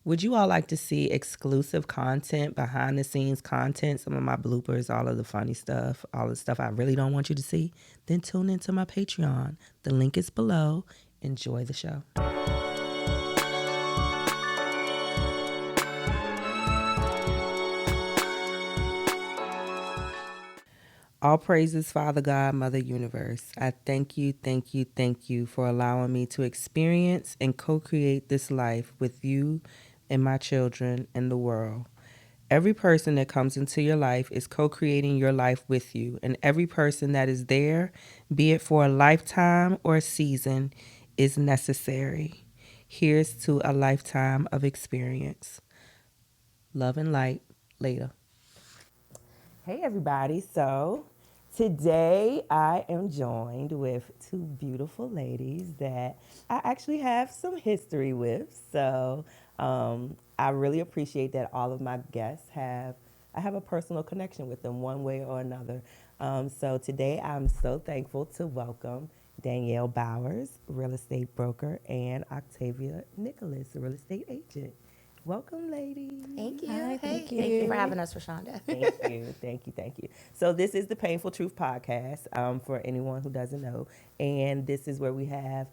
Would you all like to see exclusive content, behind the scenes content, some of my bloopers, all of the funny stuff, all the stuff I really don't want you to see? Then tune into my Patreon. The link is below. Enjoy the show. All praises, Father God, Mother Universe. I thank you for allowing me to experience and co-create this life with you and my children and the world. Every person that comes into your life is co-creating your life with you, and every person that is there, be it for a lifetime or a season, is necessary. Here's to a lifetime of experience. Love and light. Later. Hey everybody, so today I am joined with two beautiful ladies that I actually have some history with. So I really appreciate that all of my guests I have a personal connection with them one way or another. So today I'm so thankful to welcome Danielle Bowers, real estate broker, and Octavia Nicholas, real estate agent. Welcome, ladies. Thank you. Hi, Thank you for having us, Rashanda. Thank you. So this is the Paynefull Truth podcast, for anyone who doesn't know. And this is where we have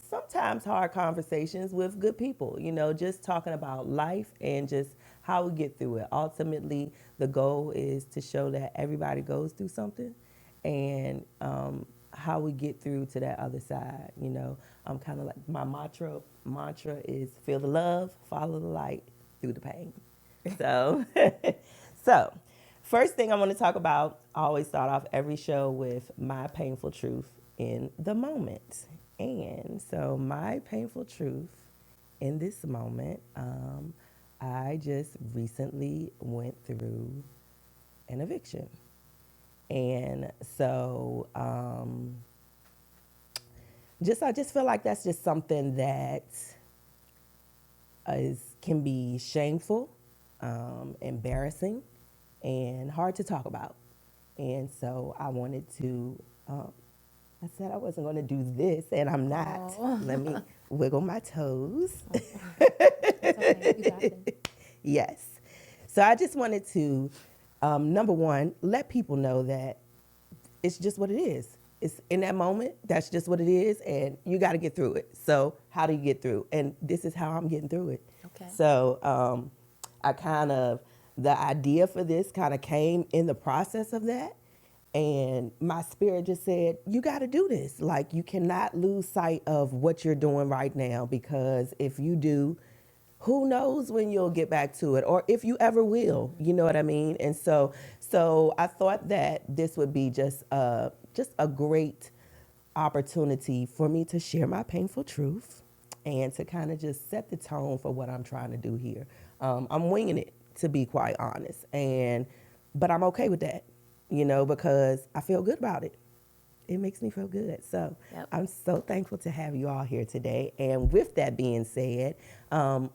sometimes hard conversations with good people, just talking about life and just how we get through it. Ultimately, the goal is to show that everybody goes through something and how we get through to that other side. I'm kind of like, my mantra is feel the love, follow the light through the pain. So, so first thing I want to talk about, I always start off every show with my painful truth in the moment. And so my painful truth in this moment, I just recently went through an eviction. And so I just feel like that's just something that can be shameful, embarrassing, and hard to talk about. And so I wanted to, I said I wasn't going to do this, and I'm not. Oh. Let me wiggle my toes. It's okay. You got it. Yes. So I just wanted to, number one, let people know that it's just what it is. It's in that moment, that's just what it is, and you got to get through it. So how do you get through? And this is how I'm getting through it. Okay. So the idea for this kind of came in the process of that. And my spirit just said, you got to do this. Like, you cannot lose sight of what you're doing right now, because if you do, who knows when you'll get back to it, or if you ever will, you know what I mean? And so I thought that this would be just a great opportunity for me to share my painful truth and to kind of just set the tone for what I'm trying to do here. I'm winging it, to be quite honest, but I'm okay with that, because I feel good about it. It makes me feel good. So Yep. I'm so thankful to have you all here today. And with that being said, one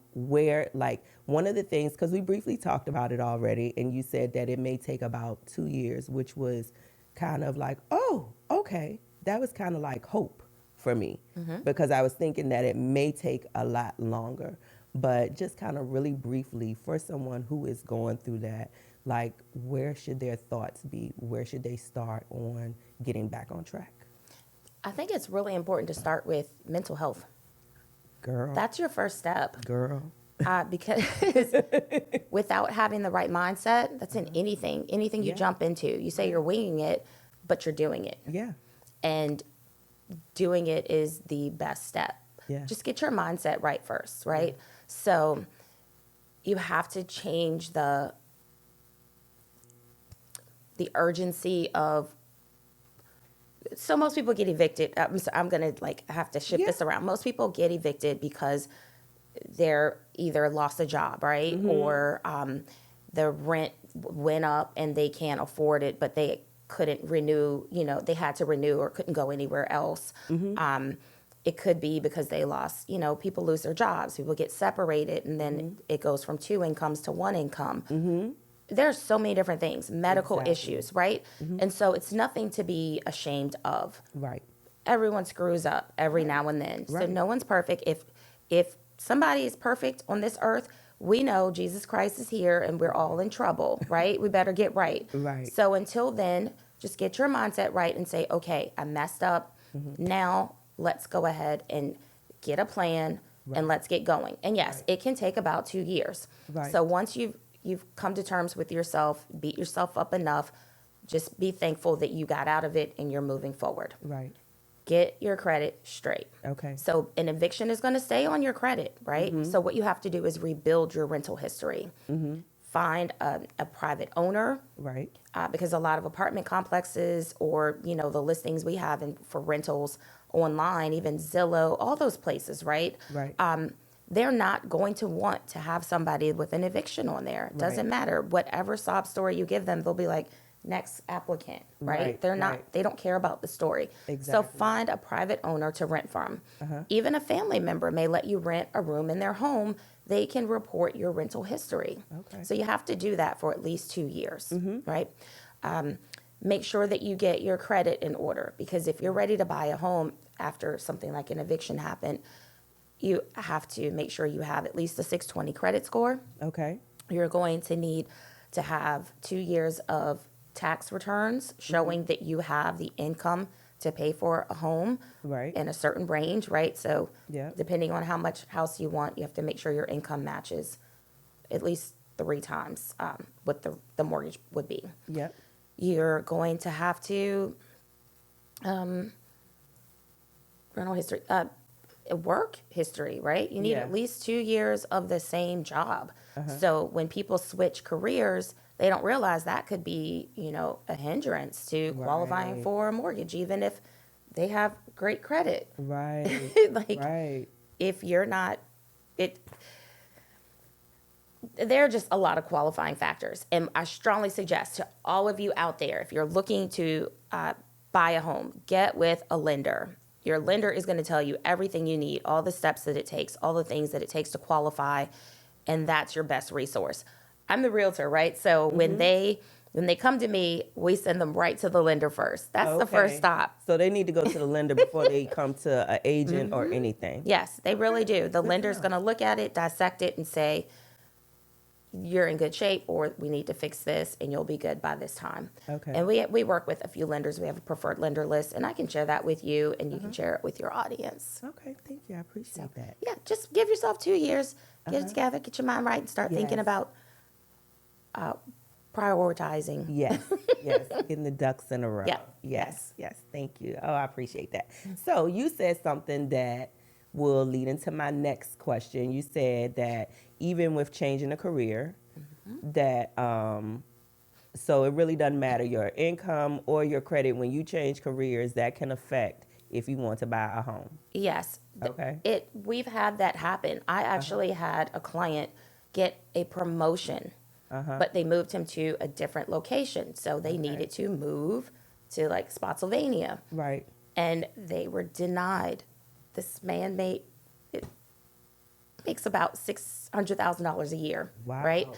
of the things, because we briefly talked about it already, and you said that it may take about 2 years, which was kind of like, oh, okay. That was kind of like hope for me, because I was thinking that it may take a lot longer. But just kind of really briefly, for someone who is going through that, like, where should their thoughts be? Where should they start on getting back on track? I think it's really important to start with mental health. Girl. That's your first step. Girl. Because without having the right mindset, that's in anything you Yeah. jump into. You say you're winging it, but you're doing it. Yeah. And doing it is the best step. Yeah. Just get your mindset right first, right? Yeah. So you have to change the urgency of, so most people get evicted. I'm going to have to shift this around. Most people get evicted because they're either lost a job, right? Or the rent went up and they can't afford it, but they couldn't renew, they had to renew or couldn't go anywhere else. It could be because they lost, people lose their jobs, people get separated, and then it goes from 2 incomes to 1 income. There's so many different things, medical issues, right? And so it's nothing to be ashamed of. Right. Everyone screws up every now and then. So Right. no one's perfect. If somebody is perfect on this earth, we know Jesus Christ is here and we're all in trouble, right? We better get right. Right. So until then, just get your mindset right and say, okay, I messed up. Now let's go ahead and get a plan and let's get going. And yes, it can take about 2 years. Right. So once you've come to terms with yourself, beat yourself up enough, just be thankful that you got out of it and you're moving forward. Right. Get your credit straight. Okay. So an eviction is going to stay on your credit, right? So what you have to do is rebuild your rental history. Find a private owner. Right. Because a lot of apartment complexes or, the listings we have for rentals online, even Zillow, all those places, right? Right. They're not going to want to have somebody with an eviction on there. It doesn't matter. Whatever sob story you give them, they'll be like, next applicant, right? Right, They're not, right. they don't care about the story. Exactly. So find a private owner to rent from. Even a family member may let you rent a room in their home. They can report your rental history. Okay. So you have to do that for at least 2 years, right? Make sure that you get your credit in order, because if you're ready to buy a home after something like an eviction happened, you have to make sure you have at least a 620 credit score. Okay. You're going to need to have 2 years of tax returns showing that you have the income to pay for a home Right. in a certain range, right? So Yeah. depending on how much house you want, you have to make sure your income matches at least 3 times what the mortgage would be. Yep. You're going to have to rental history, work history, right? You need Yeah. at least 2 years of the same job. So when people switch careers, they don't realize that could be, a hindrance to qualifying Right. for a mortgage, even if they have great credit. Right. Like, Right. if you're not, there are just a lot of qualifying factors. And I strongly suggest to all of you out there, if you're looking to buy a home, get with a lender. Your lender is going to tell you everything you need, all the steps that it takes, all the things that it takes to qualify, and that's your best resource. I'm the realtor, right? So when they come to me, we send them right to the lender first. That's the first Okay. stop. So they need to go to the lender before they come to an agent or anything. Yes, they really do. The lender's going to look at it, dissect it, and say, you're in good shape, or we need to fix this, and you'll be good by this time. Okay. And we work with a few lenders. We have a preferred lender list, and I can share that with you, and you can share it with your audience. Okay. Thank you. I appreciate that. Yeah, just give yourself 2 years, get it together, get your mind right, and start thinking Yes. about prioritizing. Yes, yes, getting the ducks in a row. Yeah. Yes. Thank you. Oh, I appreciate that. So you said something that will lead into my next question. You said that even with changing a career, that so it really doesn't matter your income or your credit when you change careers. That can affect if you want to buy a home. Yes. Okay. We've had that happen. I actually had a client get a promotion, but they moved him to a different location. So they needed to move to like Spotsylvania, Right. and they were denied. This man makes about $600,000 a year, Wow. right?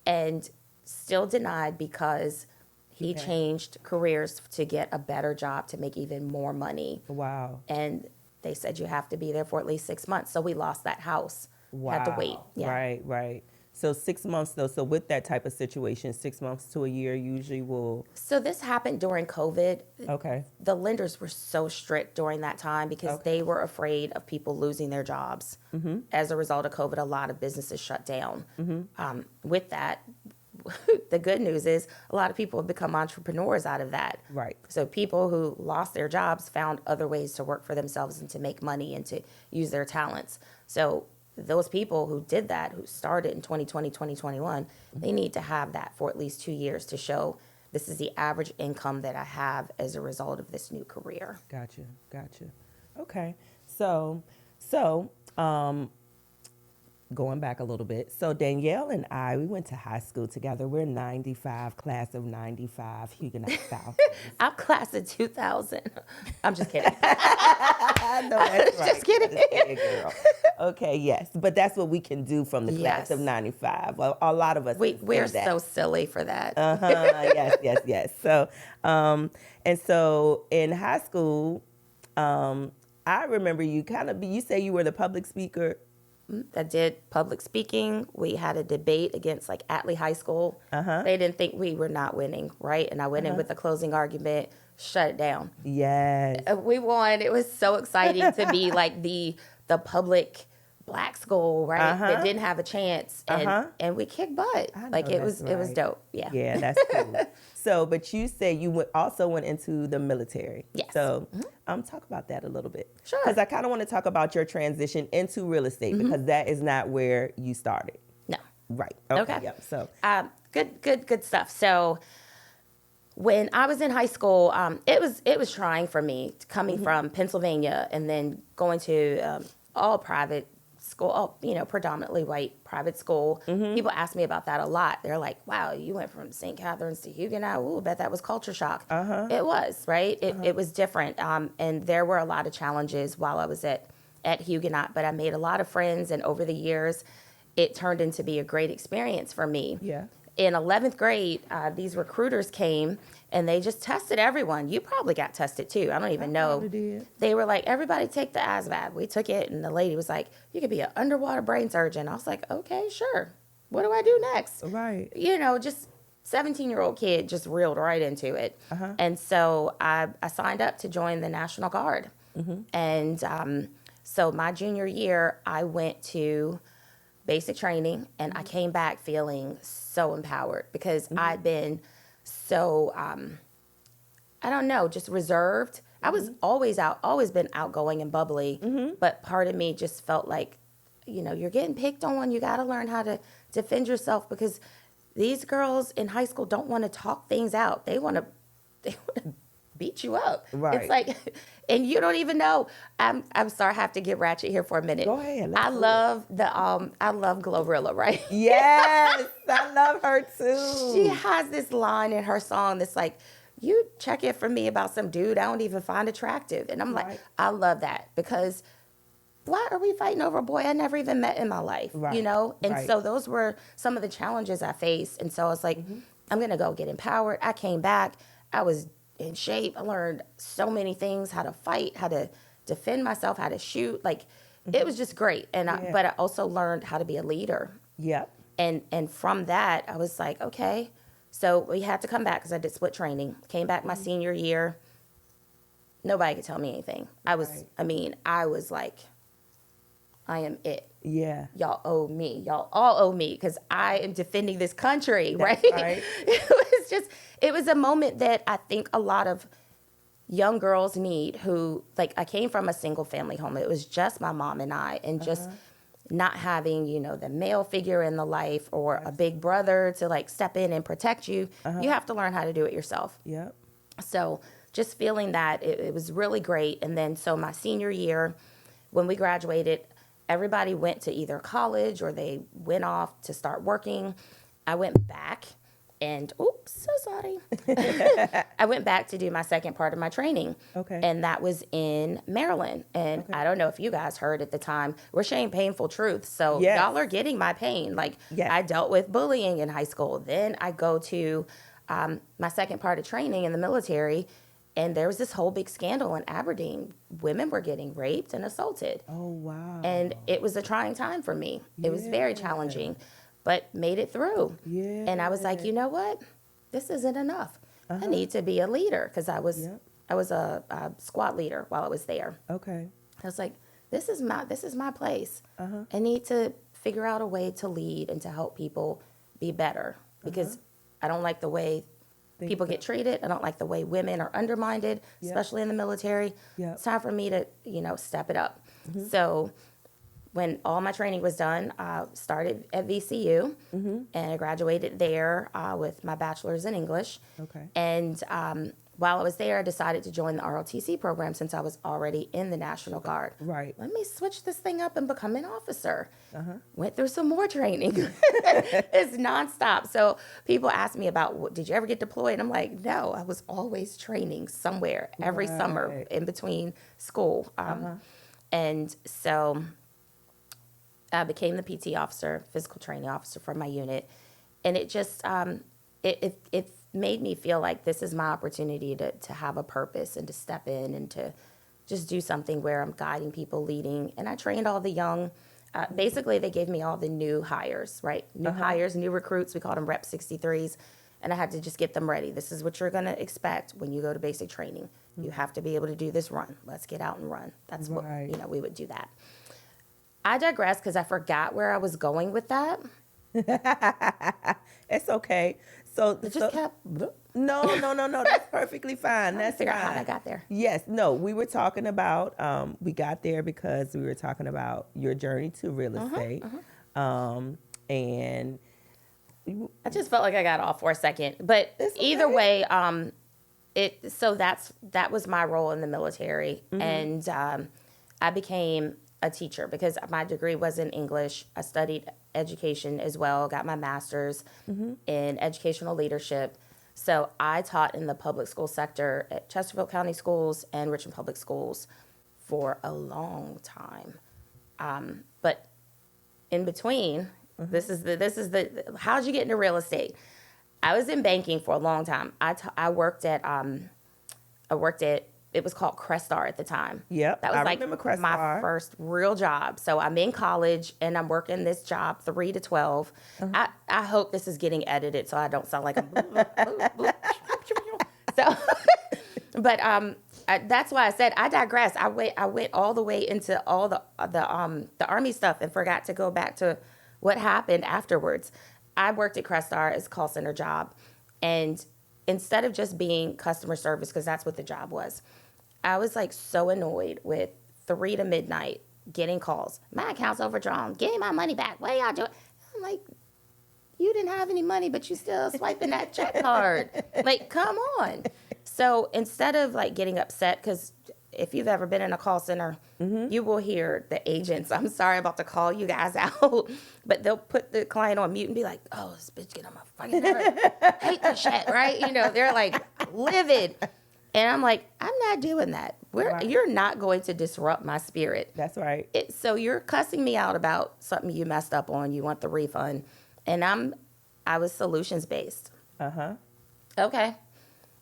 And still denied because he changed careers to get a better job to make even more money. Wow. And they said you have to be there for at least 6 months. So we lost that house. Wow. Had to wait. Yeah. Right. So 6 months though. So with that type of situation, 6 months to a year usually will. So this happened during COVID. Okay. The lenders were so strict during that time because they were afraid of people losing their jobs. As a result of COVID, a lot of businesses shut down. With that, the good news is a lot of people have become entrepreneurs out of that. Right. So people who lost their jobs found other ways to work for themselves and to make money and to use their talents. So those people who did that, who started in 2020, 2021, they need to have that for at least 2 years to show this is the average income that I have as a result of this new career. Gotcha. Okay. So, going back a little bit. So Danielle and I, we went to high school together. We're 95, class of 95, Huguenot South. I'm class of 2000. I'm just kidding. I know that's right. Just kidding. Girl. Okay, yes. But that's what we can do from the class of 95. Well, a lot of us We're do that. so silly for that. Yes. So, and so in high school, I remember you you say you were the public speaker. I did public speaking. We had a debate against like Atlee High School. They didn't think we were not winning, right? And I went in with a closing argument, shut it down. Yes. We won. It was so exciting to be like the public black school, right? That didn't have a chance, and we kicked butt. Like it was dope. Yeah. Yeah, that's cool. So, but you say you also went into the military. Yes. So, talk about that a little bit. Sure. Because I kind of want to talk about your transition into real estate because that is not where you started. No. Right. Okay. Yep. So, good stuff. So when I was in high school, it was trying for me coming from Pennsylvania and then going to all private school, predominantly white private school. People ask me about that a lot. They're like, wow, you went from St. Catherine's to Huguenot. Ooh, bet that was culture shock. It was, right? It was different. And there were a lot of challenges while I was at Huguenot, but I made a lot of friends. And over the years, it turned into be a great experience for me. yeah. In 11th grade, these recruiters came and they just tested everyone. You probably got tested too. I don't even know. Did. They were like, everybody take the ASVAB. We took it, and the lady was like, you could be an underwater brain surgeon. I was like, okay, sure. What do I do next? Right. Just 17-year-old kid just reeled right into it. And so I signed up to join the National Guard. And so my junior year, I went to basic training, and I came back feeling so empowered because I'd been so, I don't know, just reserved. I was always been outgoing and bubbly, but part of me just felt like, you're getting picked on. You got to learn how to defend yourself because these girls in high school don't want to talk things out. They want to beat you up. Right. It's like, and you don't even know. I'm sorry, I have to get ratchet here for a minute. Go ahead. I love Glorilla, right? Yes, I love her too. She has this line in her song that's like, you check in for me about some dude I don't even find attractive. And I'm like, I love that because why are we fighting over a boy I never even met in my life, right. And so those were some of the challenges I faced. And so I was like, I'm going to go get empowered. I came back. I was in shape. I learned so many things, how to fight, how to defend myself, how to shoot. Like, it was just great. And but I also learned how to be a leader. Yep. And from that, I was like, okay. So we had to come back because I did split training. Came back my senior year. Nobody could tell me anything. I was like, I am it. Yeah. Y'all owe me. Y'all all owe me because I am defending this country, That's right? right. It was a moment that I think a lot of young girls need who, like, I came from a single family home. It was just my mom and I, and just not having, the male figure in the life or a big brother to like step in and protect you. You have to learn how to do it yourself. Yep. So just feeling that it was really great. And then so my senior year, when we graduated, everybody went to either college or they went off to start working. I went back and, oops, so sorry. I went back to do my second part of my training. Okay. And that was in Maryland. And I don't know if you guys heard at the time, we're sharing Paynefull Truth. So y'all are getting my pain. Like, I dealt with bullying in high school. Then I go to my second part of training in the military, and there was this whole big scandal in Aberdeen. Women were getting raped and assaulted. Oh, wow. And it was a trying time for me. It was very challenging, but made it through. Yeah. And I was like, you know what? This isn't enough. I need to be a leader because I was a squad leader while I was there. Okay. I was like, this is my place. I need to figure out a way to lead and to help people be better because I don't like the way people get treated. I don't like the way women are undermined, especially in the military. It's time for me to, step it up. So when all my training was done, I started at VCU and I graduated there with my bachelor's in English. Okay. And while I was there, I decided to join the ROTC program since I was already in the National Guard. Right. Let me switch this thing up and become an officer. Went through some more training. It's nonstop. So people ask me about, did you ever get deployed? I'm like, no, I was always training somewhere every summer in between school. And so I became the PT officer, physical training officer for my unit. And it just, it made me feel like this is my opportunity to have a purpose and to step in and to just do something where I'm guiding people, leading. And I trained all the young Basically, they gave me all the new hires, right? New hires, new recruits. We called them Rep 63s. And I had to just get them ready. This is what you're going to expect when you go to basic training. You have to be able to do this run. Let's get out and run. That's what, we would do that. I digress because I forgot where I was going with that. It's okay. So It just kept. No. That's perfectly fine. That's figure fine. out how I got there. Yes. No, we were talking about, we got there because we were talking about your journey to real estate. And I just felt like I got off for a second. But either way, that was my role in the military. And I became a teacher because my degree was in English. I studied education as well, got my master's in educational leadership. So I taught in the public school sector at Chesterfield County Schools and Richmond Public Schools for a long time. But in between, this is the how'd you get into real estate? I was in banking for a long time. I worked at it was called Crestar at the time. Yep, That was I like remember Crestar. my first real job. So I'm in college and I'm working this job 3 to 12. I hope this is getting edited so I don't sound like a so but that's why I said I digress. I went all the way into all the Army stuff and forgot to go back to what happened afterwards. I worked at Crestar as a call center job, and instead of just being customer service, because that's what the job was, I was like so annoyed with 3 to midnight getting calls. My account's overdrawn. Give me my money back. What are y'all doing? I'm like, you didn't have any money, but you still swiping that check card. Like, come on. So instead of like getting upset, because if you've ever been in a call center, you will hear the agents, I'm sorry about to call you guys out, but they'll put the client on mute and be like, oh, this bitch get on my fucking nerves. Hate this shit, right? They're like livid. And I'm like, I'm not doing that. You're not going to disrupt my spirit. That's right. So you're cussing me out about something you messed up on. You want the refund. And I was solutions based. Okay.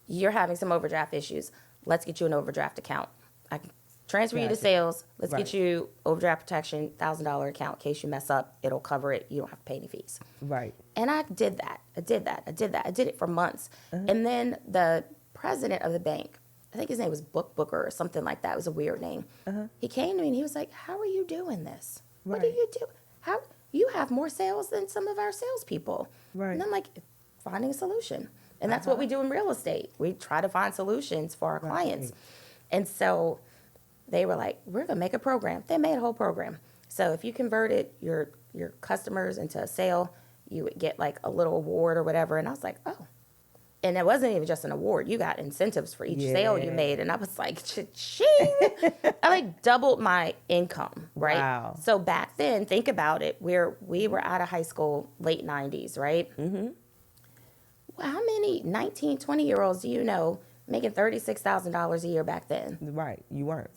You're having some overdraft issues. Let's get you an overdraft account. I can transfer you to sales. Let's get you overdraft protection, $1,000 account. In case you mess up, it'll cover it. You don't have to pay any fees. Right. And I did that. I did it for months. And then the president of the bank, I think his name was Booker or something like that. It was a weird name. He came to me and he was like, how are you doing this? What do you do? How you have more sales than some of our salespeople. Right. And I'm like, finding a solution. And that's what we do in real estate. We try to find solutions for our clients. And so they were like, we're going to make a program. They made a whole program. So if you converted your customers into a sale, you would get like a little award or whatever. And I was like, oh. And it wasn't even just an award. You got incentives for each sale you made. And I was like, cha-ching. I like doubled my income, right? Wow. So back then, think about it. We were out of high school, late 90s, right? Well, how many 19, 20-year-olds do you know making $36,000 a year back then? Right. You weren't.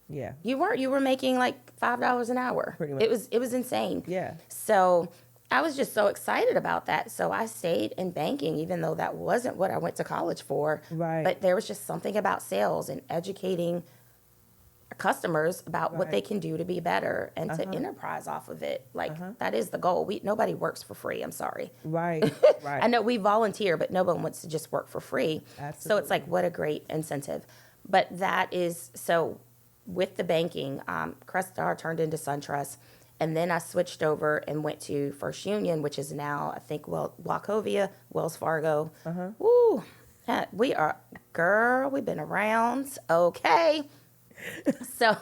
Yeah. You weren't. You were making like $5 an hour. Pretty much. It was insane. Yeah. So I was just so excited about that. So I stayed in banking, even though that wasn't what I went to college for. Right. But there was just something about sales and educating customers about what they can do to be better and to enterprise off of it. Like that is the goal. Nobody works for free. I'm sorry. Right. Right. I know we volunteer, but no one wants to just work for free. Absolutely. So it's like, what a great incentive. But that is, so with the banking, Crestar turned into SunTrust. And then I switched over and went to First Union, which is now, I think, Wachovia, Wells Fargo. Woo. We've been around. Okay. So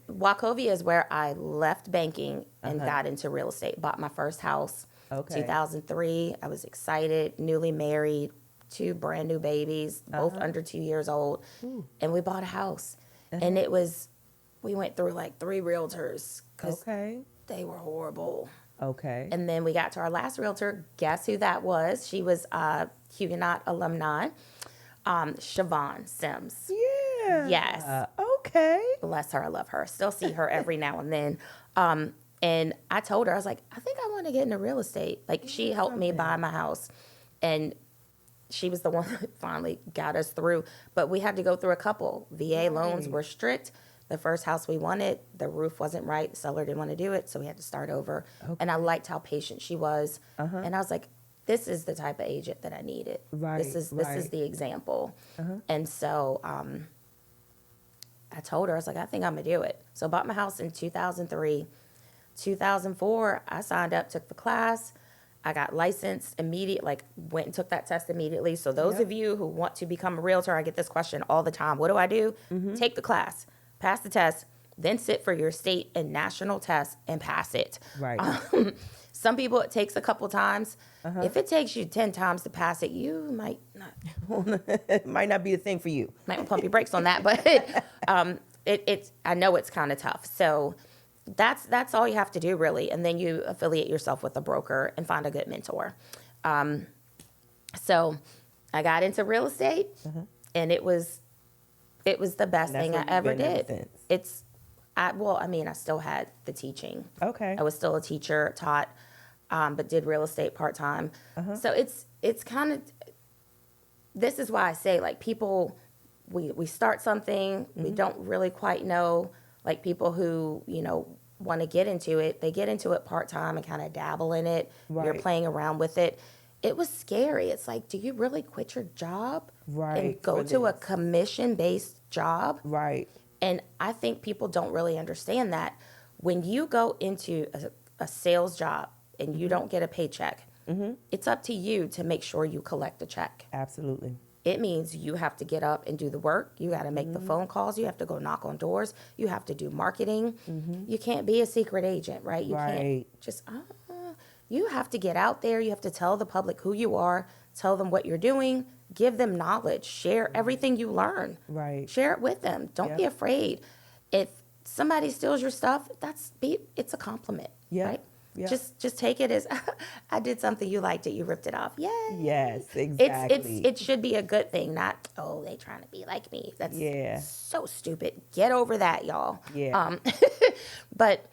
Wachovia is where I left banking and got into real estate. Bought my first house. 2003. I was excited, newly married, 2 brand new babies, both under 2 years old. And we bought a house. And it was, we went through like 3 realtors because they were horrible. Okay. And then we got to our last realtor. Guess who that was? She was a Huguenot alumni, Siobhan Sims. Yeah. Yes. Okay. Bless her. I love her. Still see her every now and then. And I told her, I was like, I think I want to get into real estate. Like, she helped me buy my house. And she was the one that finally got us through. But we had to go through a couple. VA loans were strict. The first house we wanted, the roof wasn't right. The seller didn't want to do it, so we had to start over. Okay. And I liked how patient she was. And I was like, this is the type of agent that I needed. Right, This is right. the example. And so I told her, I was like, I think I'm going to do it. So I bought my house in 2003. 2004, I signed up, took the class. I got licensed like went and took that test immediately. So those of you who want to become a realtor, I get this question all the time. What do I do? Take the class, pass the test, then sit for your state and national test and pass it. Right. Some people, it takes a couple times. If it takes you 10 times to pass it, you might not. It might not be a thing for you. Might pump your brakes on that, but it's I know it's kind of tough. So that's all you have to do, really. And then you affiliate yourself with a broker and find a good mentor. So I got into real estate, and it was the best thing I ever did. I still had the teaching. Okay. I was still a teacher, taught, but did real estate part-time. So it's kind of, this is why I say, like, people, we start something, we don't really quite know, like people who, want to get into it, they get into it part-time and kind of dabble in it. Right. You're playing around with it. It was scary. It's like, do you really quit your job and go to a commission-based job? Right. And I think people don't really understand that. When you go into a sales job and you don't get a paycheck, it's up to you to make sure you collect the check. Absolutely. It means you have to get up and do the work. You got to make the phone calls. You have to go knock on doors. You have to do marketing. You can't be a secret agent, right? You can't just, you have to get out there. You have to tell the public who you are, tell them what you're doing, give them knowledge, share everything you learn. Right. Share it with them. Don't be afraid. If somebody steals your stuff, it's a compliment, right? Yeah. Just take it as, I did something, you liked it, you ripped it off. Yay. Yes, exactly. It should be a good thing, not, oh, they trying to be like me. That's so stupid. Get over that, y'all. Yeah. But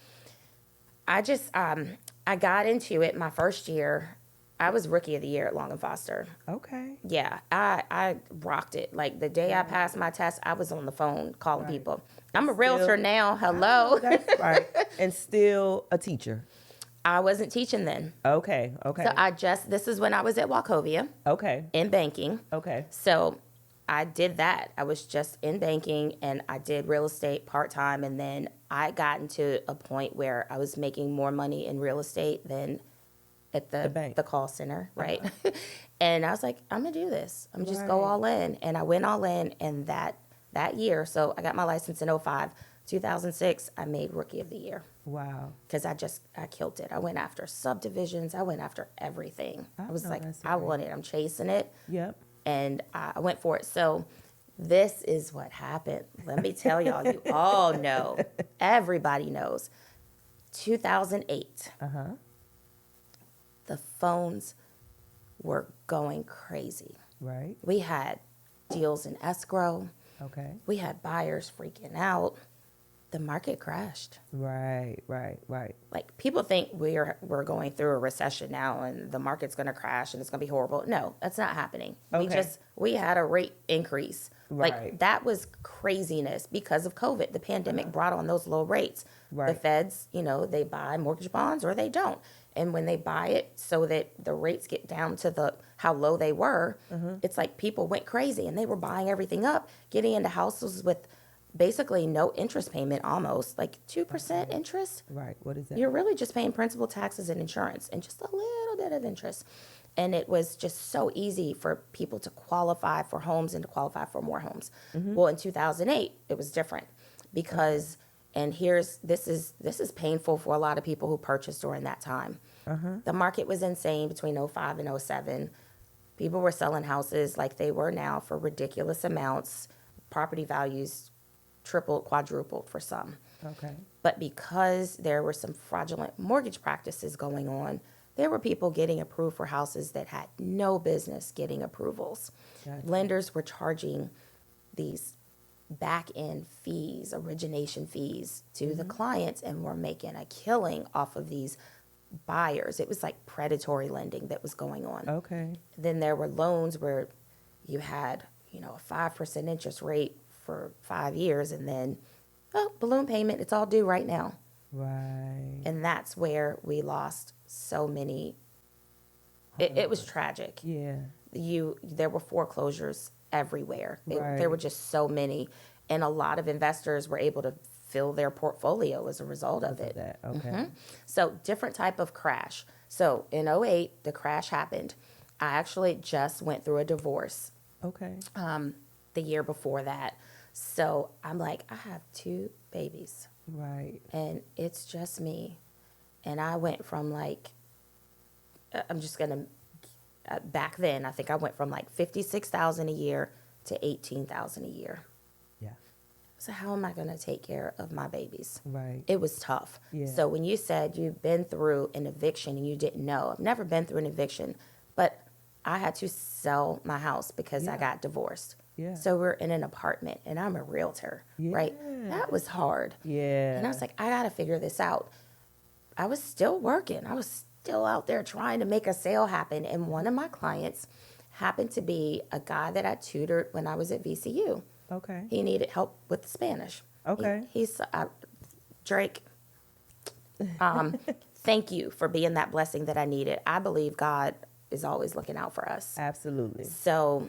I just, I got into it my first year. I was rookie of the year at Long and Foster. Okay. Yeah, I rocked it. Like the day I passed my test, I was on the phone calling people. I'm a realtor now. Hello. That's right. And still a teacher. I wasn't teaching then. Okay. So this is when I was at Wachovia. Okay. In banking. Okay. So I did that. I was just in banking and I did real estate part-time. And then I got into a point where I was making more money in real estate than at the call center, right? And I was like, I'm going to do this. I'm just go all in. And I went all in. And that year, so I got my license in 2005. 2006, I made Rookie of the Year. Wow. Because I killed it. I went after subdivisions. I went after everything. I was like, I want it. I'm chasing it. Yep. And I went for it. So this is what happened. Let me tell y'all, you all know. Everybody knows. 2008. The phones were going crazy. Right. We had deals in escrow. Okay. We had buyers freaking out. The market crashed. Right. Like, people think we're going through a recession now and the market's going to crash and it's going to be horrible. No, that's not happening. Okay. We had a rate increase. Right. Like, that was craziness because of COVID. The pandemic brought on those low rates. Right. The feds, they buy mortgage bonds or they don't. And when they buy it so that the rates get down to how low they were, it's like people went crazy and they were buying everything up, getting into houses with basically no interest payment, almost like 2% interest. Right. What is that? You're really just paying principal, taxes, and insurance and just a little bit of interest. And it was just so easy for people to qualify for homes and to qualify for more homes. Well, in 2008, it was different because, and this is painful for a lot of people who purchased during that time. The market was insane between 2005 and 2007. People were selling houses like they were now for ridiculous amounts. Property values tripled, quadrupled for some. Okay. But because there were some fraudulent mortgage practices going on, there were people getting approved for houses that had no business getting approvals. Gotcha. Lenders were charging these back-end fees, origination fees to the clients, and were making a killing off of these buyers. It was like predatory lending that was going on. Okay. Then there were loans where you had, a 5% interest rate for 5 years, and then oh, balloon payment, it's all due right now. Right. And that's where we lost so many. It was tragic. Yeah. There were foreclosures everywhere. There were Right. just so many, and a lot of investors were able to fill their portfolio as a result of Because of it. that. Okay. So different type of crash. So in '08, the crash happened. I actually just went through a divorce Okay. the year before that. So I'm like, I have two babies Right. and it's just me. And I went from like, I'm just going to, back then, I think I went from like 56,000 a year to 18,000 a year. Yeah. So how am I going to take care of my babies? Right. It was tough. Yeah. So when you said you've been through an eviction and you didn't know, I've never been through an eviction, but I had to sell my house because I Yeah. got divorced. Yeah. So we're in an apartment and I'm a realtor, right? Yeah. That was hard. Yeah. And I was like, I got to figure this out. I was still working. I was still out there trying to make a sale happen. And one of my clients happened to be a guy that I tutored when I was at VCU. Okay. He needed help with Spanish. Okay. He's Drake. Thank you for being that blessing that I needed. I believe God is always looking out for us. Absolutely. So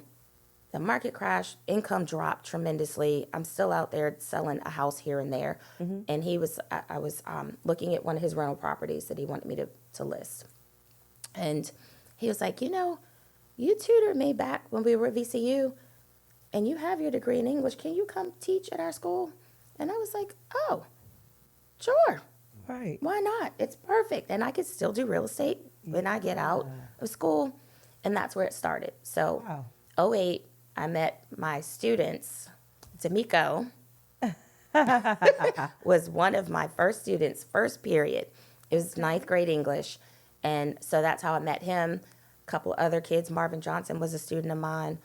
the market crashed, income dropped tremendously. I'm still out there selling a house here and there. And I was looking at one of his rental properties that he wanted me to list. And he was like, you tutored me back when we were at VCU and you have your degree in English. Can you come teach at our school? And I was like, oh, sure. Right. Why not? It's perfect. And I could still do real estate when I get out of school. And that's where it started. So Wow. '08, I met my students. D'Amico was one of my first students, first period. It was ninth grade English. And so that's how I met him. A couple other kids. Marvin Johnson was a student of mine.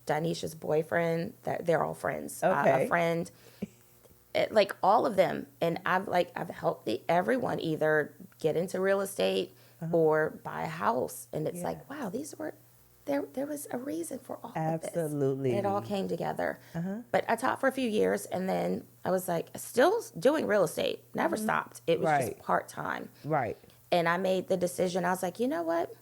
Danisha's boyfriend, they're all friends. Okay. A friend, like all of them. And I've helped everyone either get into real estate or buy a house. And it's like, wow, there was a reason for all of this. Absolutely. It all came together. But I taught for a few years and then I was like, still doing real estate. Never stopped. It was just part-time. Right. And I made the decision. I was like, you know what?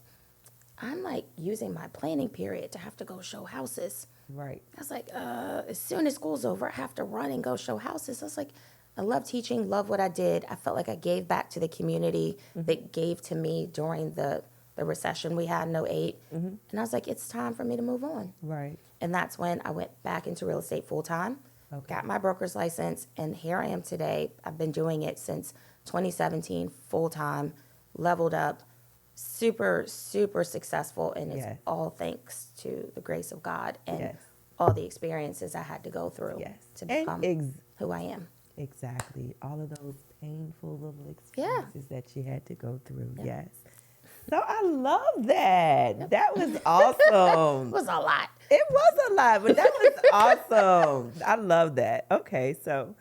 I'm like using my planning period to have to go show houses. Right. I was like, as soon as school's over, I have to run and go show houses. I was like, I love teaching, love what I did. I felt like I gave back to the community that gave to me during the recession we had in '08. And I was like, it's time for me to move on. Right. And that's when I went back into real estate full time, got my broker's license, and here I am today. I've been doing it since 2017, full time, leveled up, super, super successful, and it's all thanks to the grace of God and all the experiences I had to go through to become who I am. Exactly. All of those painful little experiences that you had to go through. Yes. So I love that. That was awesome. It was a lot. It was a lot, but that was awesome. I love that. Okay, so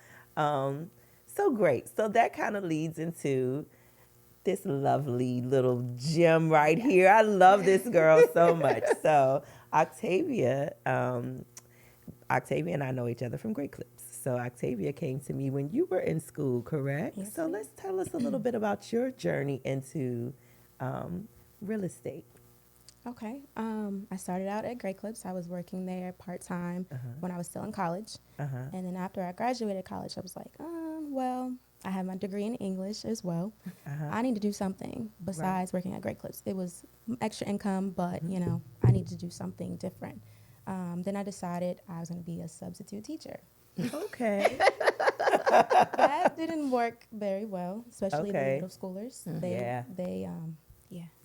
great. So that kind of leads into this lovely little gem right here. I love this girl so much. So Octavia and I know each other from Great Clips. So Octavia came to me when you were in school, correct? Yes, so let's tell us a little bit about your journey into real estate. Okay. I started out at Great Clips. I was working there part-time when I was still in college. And then after I graduated college, I was like, well, I have my degree in English as well. I need to do something besides working at Great Clips. It was extra income, but, I need to do something different. Then I decided I was going to be a substitute teacher. Okay. That didn't work very well, especially the middle schoolers.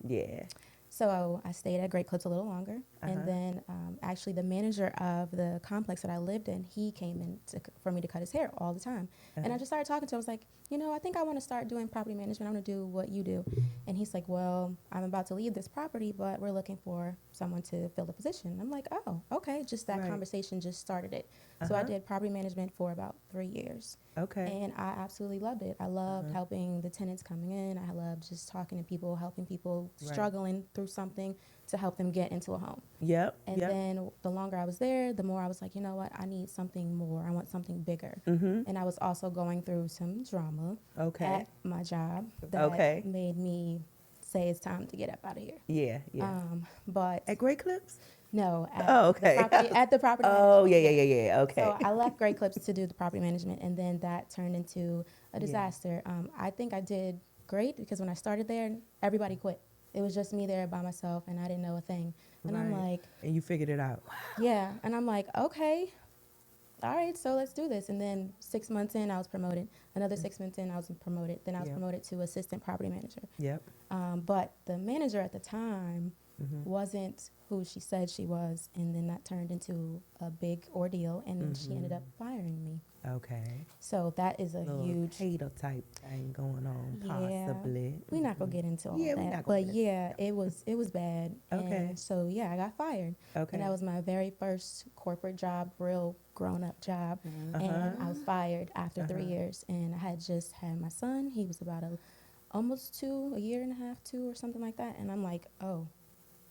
Yeah. So I stayed at Great Clips a little longer. And then actually the manager of the complex that I lived in, he came in for me to cut his hair all the time. And I just started talking to him. I was like, I think I want to start doing property management. I want to do what you do. And he's like, well, I'm about to leave this property, but we're looking for someone to fill the position. I'm like, oh, okay. Just that conversation just started it. So I did property management for about 3 years. Okay. And I absolutely loved it. I loved helping the tenants coming in. I loved just talking to people, helping people struggling through through something to help them get into a home. Yep. And then the longer I was there, the more I was like, you know what, I need something more. I want something bigger. And I was also going through some drama at my job that made me say it's time to get up out of here. Yeah. But At Great Clips? no, at the property Oh, management. yeah. Okay. So I left Great Clips to do the property management, and then that turned into a disaster. I think I did great because when I started there, everybody quit. It was just me there by myself, and I didn't know a thing. And I'm like... And you figured it out. Yeah, and I'm like, okay, all right, so let's do this. And then 6 months in, I was promoted. Another 6 months in, I was promoted. Then I was promoted to assistant property manager. Yep. But the manager at the time wasn't who she said she was, and then that turned into a big ordeal, and then she ended up firing me. Okay. So that is a huge hater type thing going on, possibly. We're not gonna get into all that, but it was bad. Okay. And so I got fired. Okay. And that was my very first corporate job, real grown up job, and I was fired after 3 years. And I had just had my son. He was about almost a year and a half, two or something like that. And I'm like, oh,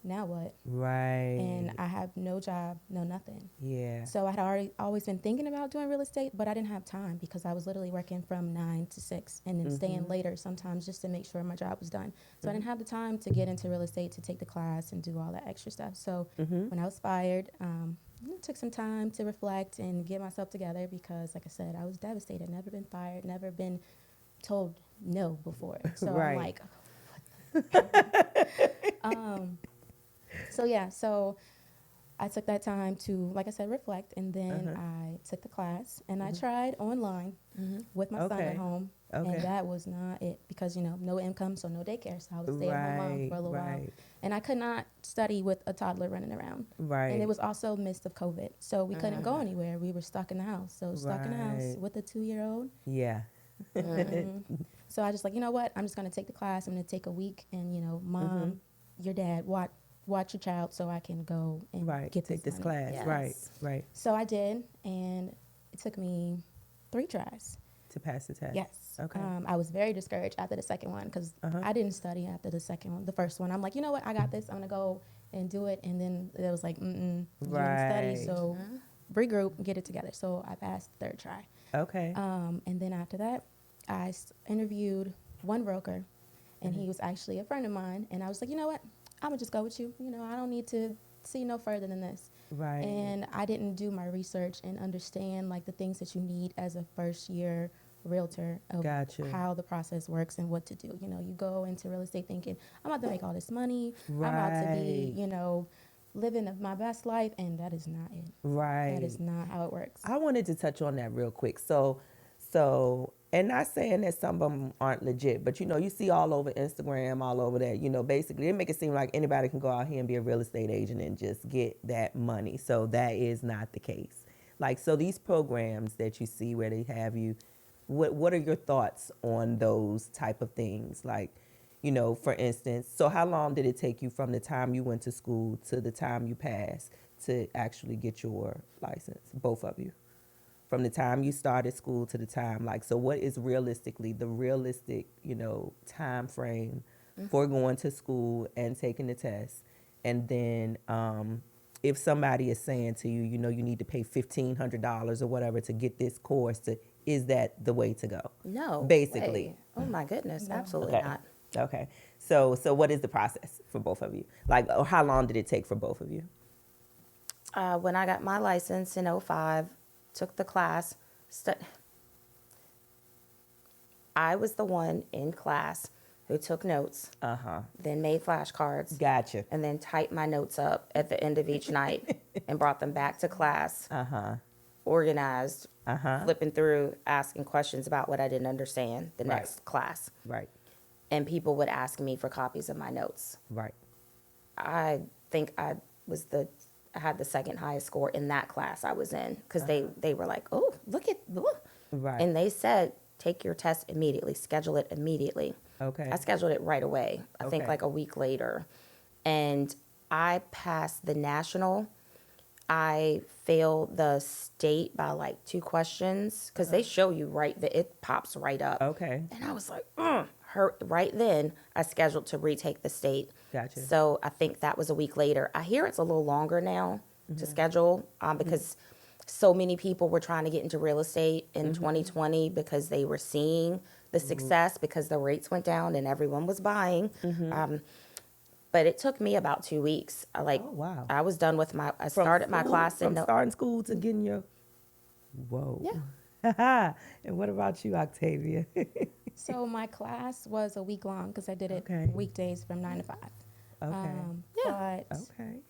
now what? Right. And I have no job, no nothing. Yeah. So I had always been thinking about doing real estate, but I didn't have time because I was literally working from 9 to 6 and then staying later sometimes just to make sure my job was done. So I didn't have the time to get into real estate, to take the class and do all that extra stuff. So when I was fired, it took some time to reflect and get myself together because, like I said, I was devastated. Never been fired, never been told no before. So I'm like, so I took that time to, like I said, reflect, and then I took the class, and I tried online with my son at home, and that was not it because, no income, so no daycare, so I was stay-at-home mom for a little while, and I could not study with a toddler running around, and it was also midst of COVID, so we couldn't go anywhere. We were stuck in the house, stuck in the house with a 2-year-old. Yeah. So I just like, you know what, I'm just going to take the class. I'm going to take a week, and, mom, your dad, watch your child so I can go and get this class. Yes. Right. So I did, and it took me 3 tries to pass the test. Yes. Okay. I was very discouraged after the second one because I didn't study after the first one. I'm like, you know what, I got this. I'm gonna go and do it. And then it was like, you didn't study, so regroup, get it together. So I passed the 3rd try. Okay. And then after that, I interviewed one broker, and he was actually a friend of mine. And I was like, you know what? I'm going to just go with you. I don't need to see no further than this. Right. And I didn't do my research and understand, like, the things that you need as a first-year realtor of how the process works and what to do. You go into real estate thinking, I'm about to make all this money. Right. I'm about to be, living my best life. And that is not it. Right. That is not how it works. I wanted to touch on that real quick. So, and not saying that some of them aren't legit, but you see all over Instagram, all over that, basically they make it seem like anybody can go out here and be a real estate agent and just get that money. So that is not the case. Like, so these programs that you see where they have you, what are your thoughts on those type of things? Like, for instance, so how long did it take you from the time you went to school to the time you passed to actually get your license, both of you? From the time you started school to the time, so what is realistically the realistic, time frame for going to school and taking the test? And then if somebody is saying to you, you need to pay $1,500 or whatever to get this course, is that the way to go? No. Basically. Way. Oh my goodness, No. absolutely not. Okay. So what is the process for both of you? Like, how long did it take for both of you? When I got my license in 2005, took the class. I was the one in class who took notes, then made flashcards, Gotcha. and then typed my notes up at the end of each night and brought them back to class, organized, flipping through, asking questions about what I didn't understand the next class. Right. And people would ask me for copies of my notes. Right. I think I had the second highest score in that class I was in because they were like, oh, look. Right. And they said, take your test immediately, schedule it immediately. Okay. I scheduled it right away, I think like a week later. And I passed the national. I failed the state by like 2 questions because they show you it pops right up. Okay. And I was like, right then I scheduled to retake the state. Gotcha. So I think that was a week later. I hear it's a little longer now to schedule because so many people were trying to get into real estate in 2020 because they were seeing the success because the rates went down and everyone was buying. But it took me about 2 weeks. Oh, wow. I was done with I started my class from starting school to getting your. Whoa. Yeah. And what about you, Octavia? So my class was a week long because I did it Okay. weekdays from 9 to 5. Okay. But Okay.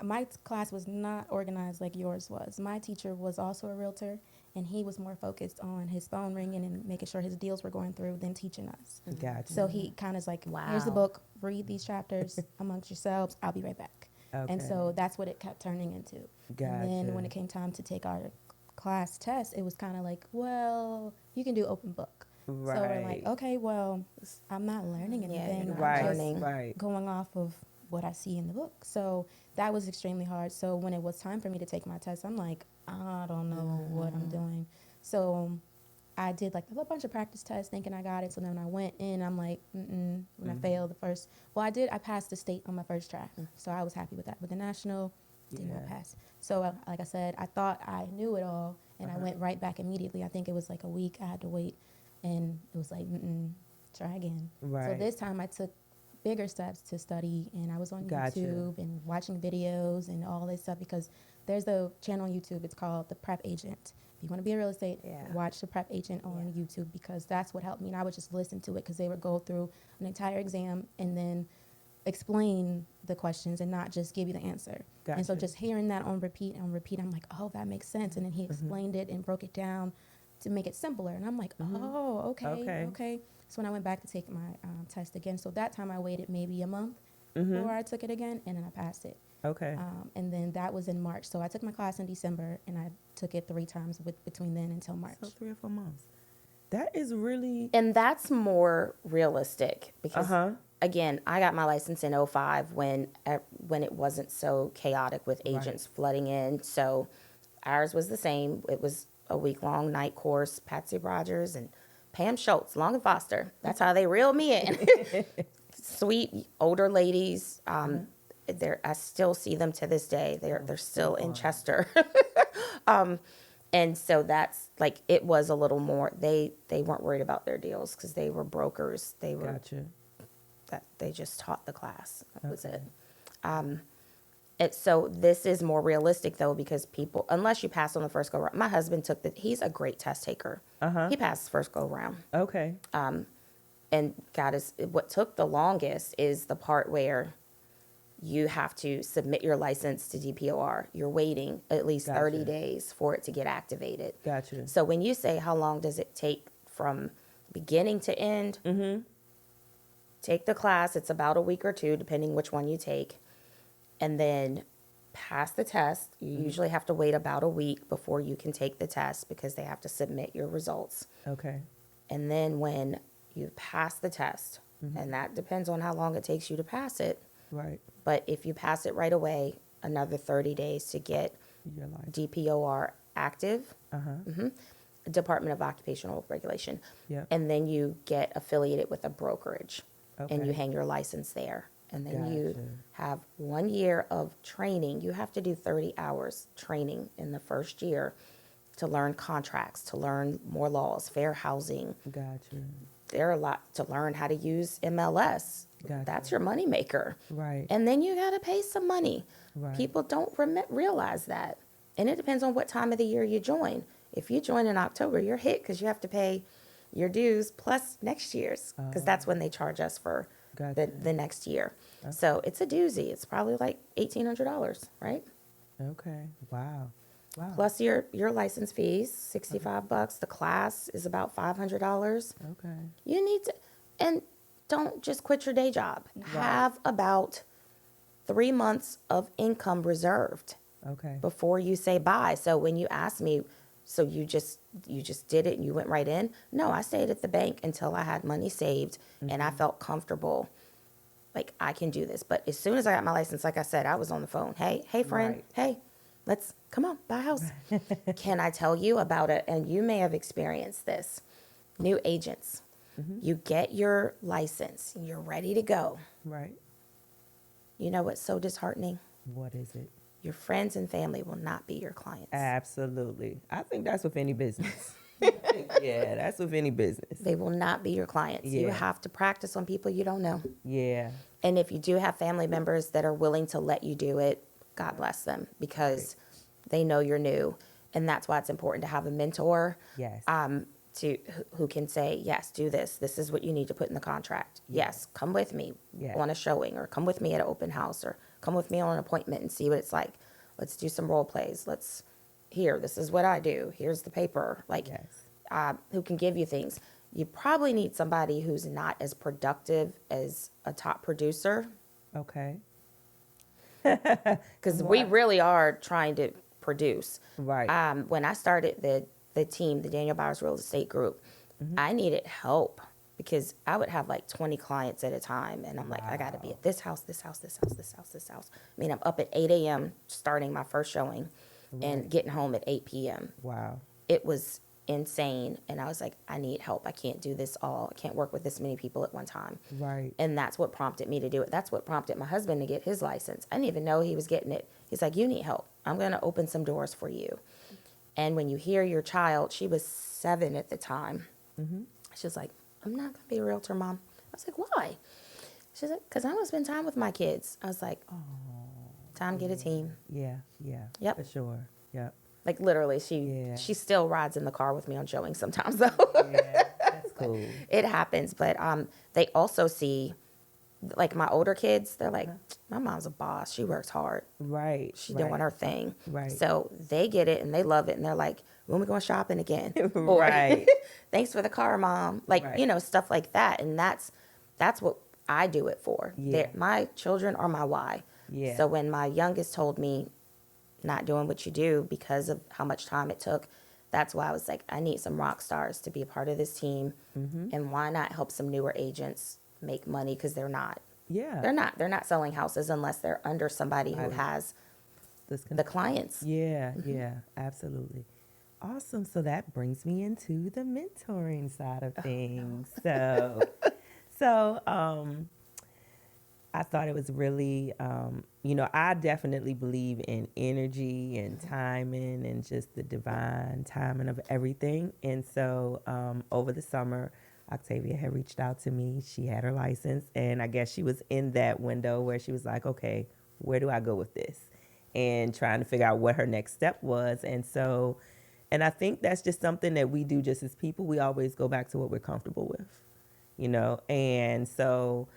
my class was not organized like yours was. My teacher was also a realtor, and he was more focused on his phone ringing and making sure his deals were going through than teaching us. Gotcha. So he kind of is like, here's the Wow. book, read these chapters amongst yourselves, I'll be right back. And Okay. so that's what it kept turning into. And then when it came time to take our class test, it was kind of like, well, you can do open book. So we're like, Right. okay, well, I'm not learning Yeah, anything. you're not Right. I'm just learning. Right. going off of what I see in the book. So that was extremely hard. So when it was time for me to take my test, I'm like, I don't know what I'm doing. So I did like a bunch of practice tests thinking I got it. So then when I went in, I'm like, when I failed the first, I passed the state on my first try. So I was happy with that. But the national, did not Yeah. pass. So like I said, I thought I knew it all, and I went right back immediately. I think it was like a week I had to wait, and it was like, try again. So Right. this time I took bigger steps to study, and I was on Gotcha. YouTube and watching videos and all this stuff because there's a channel on YouTube. It's called The Prep Agent. If you want to be a real estate, watch The Prep Agent on YouTube because that's what helped me. And I would just listen to it because they would go through an entire exam and then explain the questions and not just give you the answer. And so Gotcha. just hearing that on repeat, I'm like, oh, that makes sense. And then he explained it and broke it down to make it simpler. And I'm like, oh, okay. So when I went back to take my test again, so that time I waited maybe a month before I took it again, and then I passed it. Okay. And then that was in March. So I took my class in December, and I took it 3 times between then until March. So 3 or 4 months. That is really. And that's more realistic because, Uh-huh. again, I got my license in 2005 when it wasn't so chaotic with agents flooding in. So ours was the same. It was a week-long night course, Patsy Rogers and Pam Schultz, Long and Foster. That's how they reeled me in. Sweet older ladies. I still see them to this day. They're still in Chester. And so that's like, it was a little more, they weren't worried about their deals because they were brokers. They were, Gotcha. they just taught the class. That was it. So this is more realistic though, because people, unless you pass on the first go round, my husband he's a great test taker. He passed first go round. Okay. And what took the longest is the part where you have to submit your license to DPOR. You're waiting at least 30 days for it to get activated. Gotcha. So when you say how long does it take from beginning to end, take the class. It's about a week or 2, depending which one you take. And then pass the test. You usually have to wait about a week before you can take the test because they have to submit your results. Okay. And then when you pass the test, and that depends on how long it takes you to pass it, Right. but if you pass it right away, another 30 days to get Your life. DPOR active, Department of Occupational Regulation. Yep. And then you get affiliated with a brokerage and you Okay. hang your license there. And then you Gotcha. have 1 year of training. You have to do 30 hours training in the first year to learn contracts, to learn more laws, fair housing. Gotcha. There are a lot to learn how to use MLS. Gotcha. That's your moneymaker. Right. And then you got to pay some money. Right. People don't realize that. And it depends on what time of the year you join. If you join in October, you're hit because you have to pay your dues plus next year's because that's when they charge us for Gotcha. the next year. So it's a doozy. It's probably like $1,800, right? Okay. Wow. Wow. Plus your license fees, $65. The class is about $500. Okay. You need to, and don't just quit your day job. Have about 3 months of income reserved Okay. before you say bye. So when you ask me, so you just did it and you went right in? No, I stayed at the bank until I had money saved and I felt comfortable. Like I can do this. But as soon as I got my license, like I said, I was on the phone. Hey, friend. Right. Hey, let's come on, buy a house. Can I tell you about it? And you may have experienced this. New agents. You get your license, you're ready to go. Right. You know what's so disheartening? What is it? Your friends and family will not be your clients. Absolutely. I think that's with any business. Yeah, that's with any business. They will not be your clients. You Yeah. have to practice on people you don't know. Yeah. And if you do have family members that are willing to let you do it, God bless them, because they know you're new. And that's why it's important to have a mentor. Yes. Who can say, yes, do this. This is what you need to put in the contract. Yes, come with me on a showing, or come with me at an open house, or come with me on an appointment and see what it's like. Let's do some role plays. This is what I do. Here's the paper. Who can give you things. You probably need somebody who's not as productive as a top producer. Okay. Because we really are trying to produce. Right. When I started the team, the Daniel Bowers Real Estate Group, I needed help because I would have like 20 clients at a time. And I'm like, I got to be at this house, this house, this house, this house, this house. I mean, I'm up at 8 a.m. starting my first showing and getting home at 8 p.m. Wow. It was insane. And I was like, I need help. I can't do this all. I can't work with this many people at one time. Right. And that's what prompted me to do it. That's what prompted my husband to get his license. I didn't even know he was getting it. He's like, you need help. I'm going to open some doors for you. And when you hear your child, she was 7 at the time. She was like, I'm not going to be a realtor, Mom. I was like, why? She's like, because I want to spend time with my kids. I was like, time to get a team. Yeah. Yeah. Yep. For sure. Yep. Like literally, she still rides in the car with me on showing sometimes, though. Yeah. That's cool. It happens. But they also see, like my older kids, they're like, my mom's a boss. She works hard. Right. She doing her thing. Right. So they get it and they love it. And they're like, when we going shopping again? Right. Or, thanks for the car, Mom. Like, stuff like that. And that's what I do it for. Yeah. My children are my why. Yeah. So when my youngest told me not doing what you do because of how much time it took, that's why I was like, I need some rock stars to be a part of this team. And why not help some newer agents make money? Because they're not. Yeah. They're not selling houses unless they're under somebody who has the clients. Yeah, yeah, absolutely. Awesome. So that brings me into the mentoring side of things. So I thought it was really, I definitely believe in energy and timing and just the divine timing of everything. And so over the summer, Octavia had reached out to me. She had her license, and I guess she was in that window where she was like, okay, where do I go with this? And trying to figure out what her next step was. And I think that's just something that we do just as people. We always go back to what we're comfortable with, And so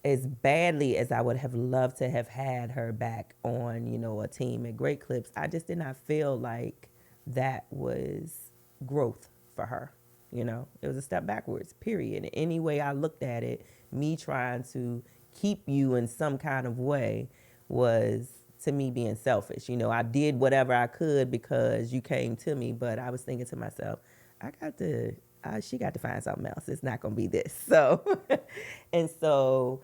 as badly as I would have loved to have had her back on, a team at Great Clips, I just did not feel like that was growth for her. It was a step backwards, period. Any way I looked at it, me trying to keep you in some kind of way was, to me, being selfish. I did whatever I could because you came to me, but I was thinking to myself, she got to find something else. It's not going to be this. So, and so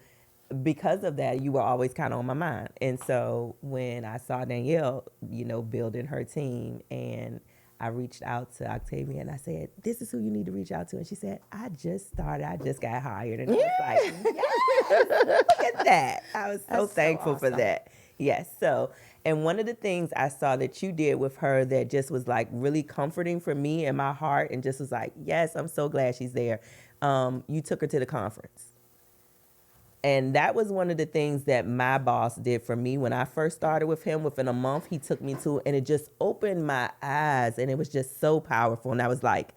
because of that, you were always kind of on my mind. And so when I saw Danielle, building her team, and I reached out to Octavia and I said, this is who you need to reach out to. And she said, I just started. I just got hired. And I was like, yes, look at that. I was so thankful for that. Yes. So, and one of the things I saw that you did with her that just was like really comforting for me and my heart, and just was like, yes, I'm so glad she's there. You took her to the conference. And that was one of the things that my boss did for me when I first started with him. Within a month, he took me to, and it just opened my eyes, and it was just so powerful. And I was like,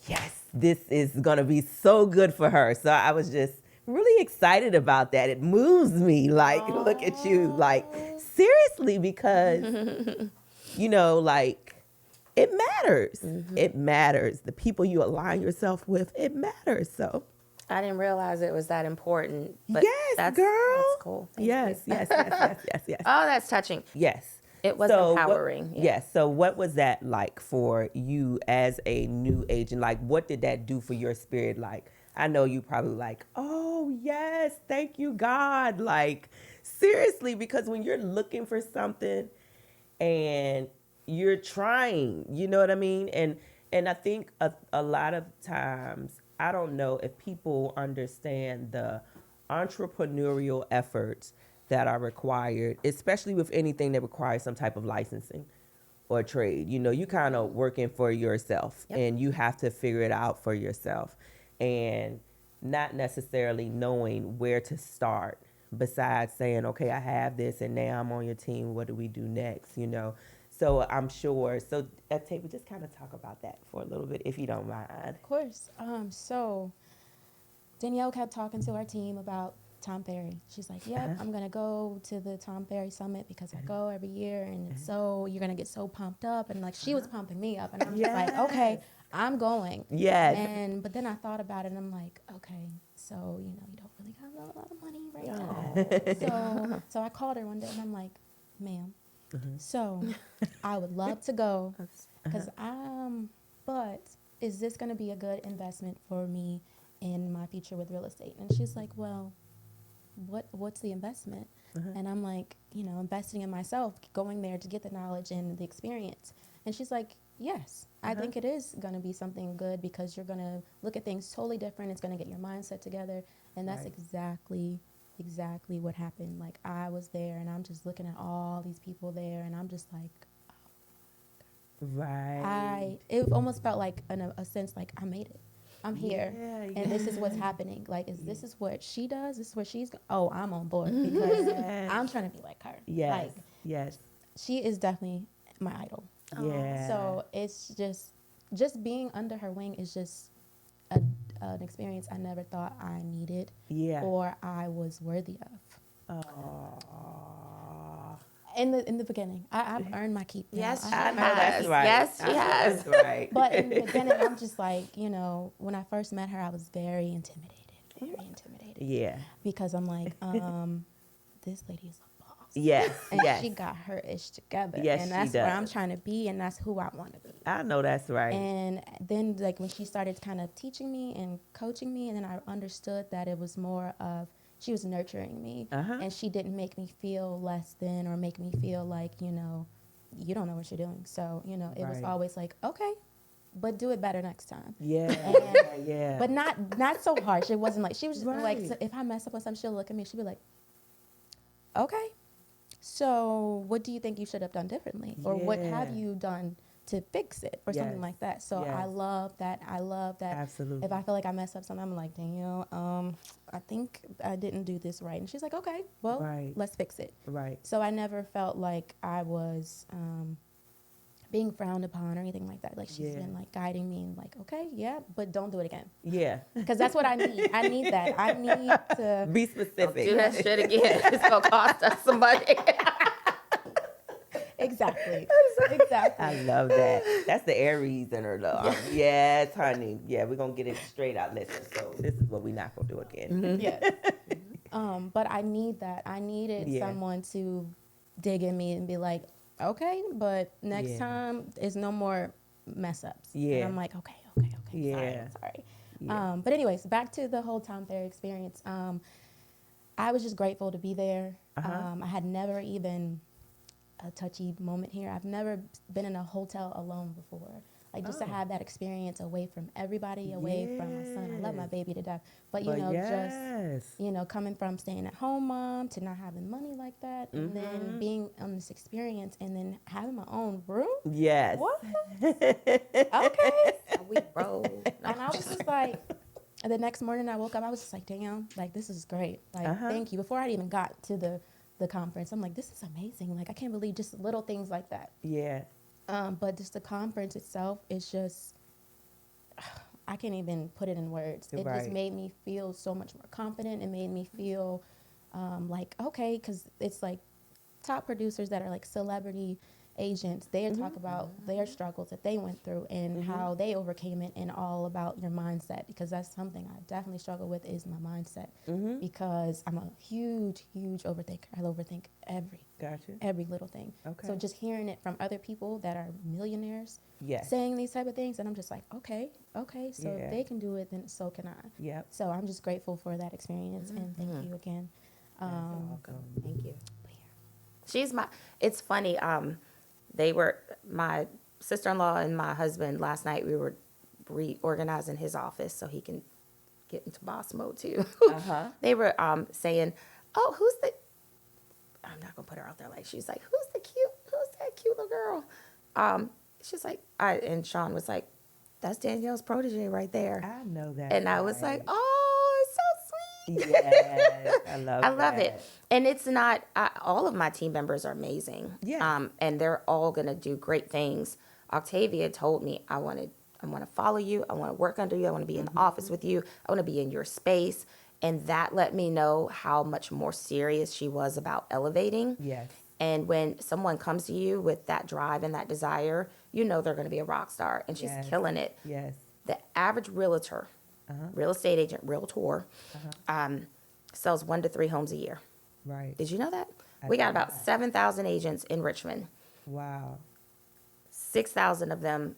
yes, this is going to be so good for her. So I was just really excited about that. It moves me, like, look at you, like, seriously, because, like, it matters. It matters. The people you align yourself with, it matters. So I didn't realize it was that important. But yes, girl. That's cool. Thank yes. Oh, that's touching. Yes. It was empowering. Yes. So what was that like for you as a new agent? Like, what did that do for your spirit? Like, I know you probably like, oh, yes, thank you, God. Like, seriously, because when you're looking for something and you're trying, you know what I mean? And I think a lot of times I don't know if people understand the entrepreneurial efforts that are required, especially with anything that requires some type of licensing or trade. You know, you kind of working for yourself, Yep. and you have to figure it out for yourself, and not necessarily knowing where to start besides saying, okay, I have this and now I'm on your team. What do we do next? You know? So I'm sure. So Octavia, just kind of talk about that for a little bit, if you don't mind. Of course. So Danielle kept talking to our team about Tom Ferry. She's like, yep, I'm going to go to the Tom Ferry Summit because I go every year, and it's so, you're going to get so pumped up. And like, she was pumping me up, and I'm just like, okay, I'm going. Yes. But then I thought about it, and I'm like, okay, so, you know, you don't really have a lot of money right now. So I called her one day, and I'm like, ma'am, so I would love to go, because but is this going to be a good investment for me in my future with real estate? And she's like, well, what's the investment? And I'm like, you know, investing in myself, going there to get the knowledge and the experience. And she's like, yes, I think it is going to be something good, because you're going to look at things totally different. It's going to get your mindset together. And that's exactly what happened. Like, I was there, and I'm just looking at all these people there, and I'm just like, Right. it almost felt like, in a sense, like, I made it. I'm here, and this is what's happening. Like, this is what she does? This is where she's oh, I'm on board, because I'm trying to be like her. Yes. Like, Yes. she is definitely my idol. Yeah. So it's just being under her wing is just an experience I never thought I needed or I was worthy of. Aww. In the beginning, I've earned my keep. Yes, I know that's right. Yes, she has. That's right. But in the beginning, I'm just like, you know, when I first met her, I was very intimidated. Yeah. Because I'm like, this lady is a boss. Yes. And yes. she got her ish together. Yes, and she that's where does. I'm trying to be, and that's who I want to be. I know that's right. And then, like, when she started kind of teaching me and coaching me, and then I understood that it was more of, she was nurturing me, and she didn't make me feel less than or make me feel like, you know, you don't know what you're doing. So, you know, it was always like, okay, but do it better next time. Yeah. But not so harsh. It wasn't like, she was just like, so if I mess up on something, she'll look at me, she'll be like, okay, so what do you think you should have done differently? Or what have you done to fix it, or something like that. So I love that. Absolutely. If I feel like I mess up something, I'm like, Danielle, I think I didn't do this right. And she's like, okay, well, let's fix it. Right. So I never felt like I was being frowned upon or anything like that. Like, she's been like guiding me and like, okay, but don't do it again. Yeah. Because that's what I need. I need that. I need to be specific. Do that shit again. It's gonna cost us some money. Exactly. I love that. That's the Aries in her, though. Yes, honey. Yeah, we're going to get it straight out. Listen, so this is what we're not going to do again. Yeah. But I need that. I needed someone to dig in me and be like, okay, but next time is no more mess ups. Yeah. And I'm like, okay. Sorry. Yeah. But anyways, back to the whole Tom Ferry experience. I was just grateful to be there. I had never even a touchy moment here. I've never been in a hotel alone before. Like, just to have that experience away from everybody, away from my son. I love my baby to death. But, you know, just, you know, coming from staying at home mom to not having money like that, and then being on this experience and then having my own room. Yes. What? Okay. We roll. And I was just like, the next morning I woke up, I was just like, damn, like, this is great. Like, thank you. Before I even got to the conference, I'm like, this is amazing. Like, I can't believe just little things like that. Yeah. But just the conference itself is just, I can't even put it in words. It just made me feel so much more confident. It made me feel like, okay, because it's like top producers that are like celebrity agents, they talk about their struggles that they went through and how they overcame it, and all about your mindset, because that's something I definitely struggle with, is my mindset, because I'm a huge overthinker. I overthink every little thing. Okay. So just hearing it from other people that are millionaires saying these type of things, and I'm just like, okay, so if they can do it, then so can I. Yep. So I'm just grateful for that experience, and thank you again. Welcome. Thank you. It's funny, they were, my sister-in-law and my husband, last night we were reorganizing his office so he can get into boss mode too. Uh-huh. They were saying, "Oh, who's the?" I'm not gonna put her out there like she's like, who's that cute little girl? She's like, and Sean was like, "That's Danielle's protege right there." I know that. And I was like, "Oh, it's so sweet." Yes, I love I love that. it. And it's not, all of my team members are amazing. Yeah. And they're all going to do great things. Octavia told me, I want to follow you. I want to work under you. I want to be in the office with you. I want to be in your space. And that let me know how much more serious she was about elevating. Yes. And when someone comes to you with that drive and that desire, you know they're going to be a rock star. And she's Yes. killing it. Yes. The average realtor, real estate agent, realtor, sells 1 to 3 homes a year. Right. Did you know that? I We got did about not. 7,000 agents in Richmond. Wow. 6,000 of them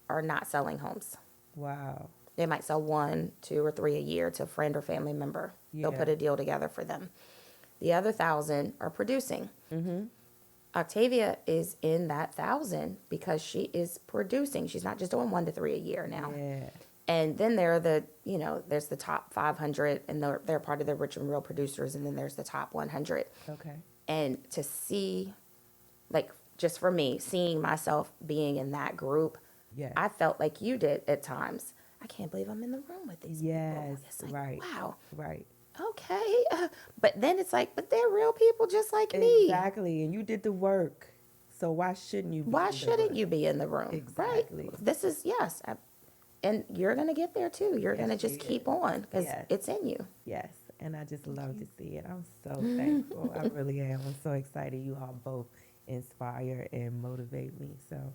are not selling homes. Wow. They might sell 1, 2, or 3 a year to a friend or family member. They'll Yeah. put a deal together for them. The other 1,000 are producing. Octavia is in that 1,000 because she is producing. She's not just doing 1 to 3 a year now. Yeah. And then there are there's the top 500, and they're part of the Richmond Real Producers, and then there's the top 100. Okay. And to see, like, just for me, seeing myself being in that group, Yes. I felt like you did at times. I can't believe I'm in the room with these Yes. people. It's like, Right. wow, Right. okay. But then it's like, but they're real people just like me. Exactly. And you did the work. So why shouldn't you be Why in the shouldn't work? you be in the room? Exactly. Right? This is, yes. And you're going to get there too. You're going to Yes, just she keep is. on because Yes. it's in you. Yes. And I just love to see it. I'm so thankful. I really am. I'm so excited. You all both inspire and motivate me. So,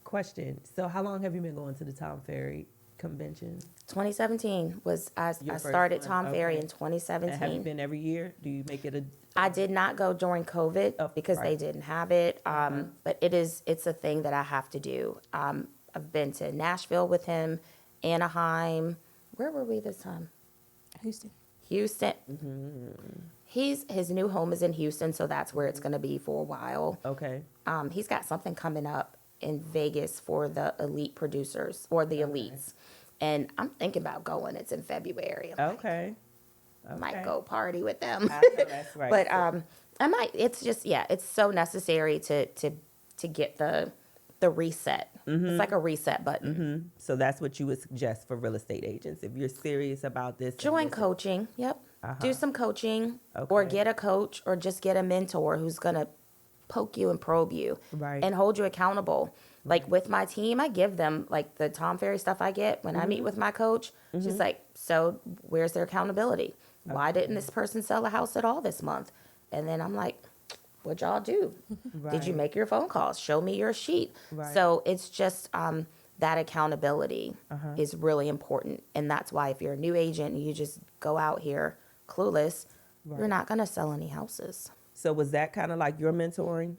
question. So how long have you been going to the Tom Ferry convention? 2017 was, I Your first started one? Tom Ferry Okay. in 2017. And have you been every year? Do you make it a... I did not go during COVID Oh, because right. they didn't have it. But it's a thing that I have to do. I've been to Nashville with him, Anaheim. Where were we this time? Houston. Houston. His new home is in Houston, so that's where it's going to be for a while. Okay. He's got something coming up in Vegas for the elite producers or the elites. And I'm thinking about going. It's in February. Okay. I might go party with them. I know that's right. But I might. It's just it's so necessary to get the reset. It's like a reset button. So that's what you would suggest for real estate agents if you're serious about this. and Join this- coaching. Yep. Do some coaching, or Okay. get a coach, or just get a mentor who's gonna poke you and probe you, Right. and hold you accountable. Like with my team, I give them like the Tom Ferry stuff I get when I meet with my coach. She's like, so where's their accountability? Why didn't this person sell a house at all this month? And then I'm like, what'd y'all do? Did you Right. make your phone calls? Show me your sheet. Right. So it's just that accountability is really important. And that's why if you're a new agent and you just go out here clueless, you're not going to sell any houses. So was that kind of like your mentoring,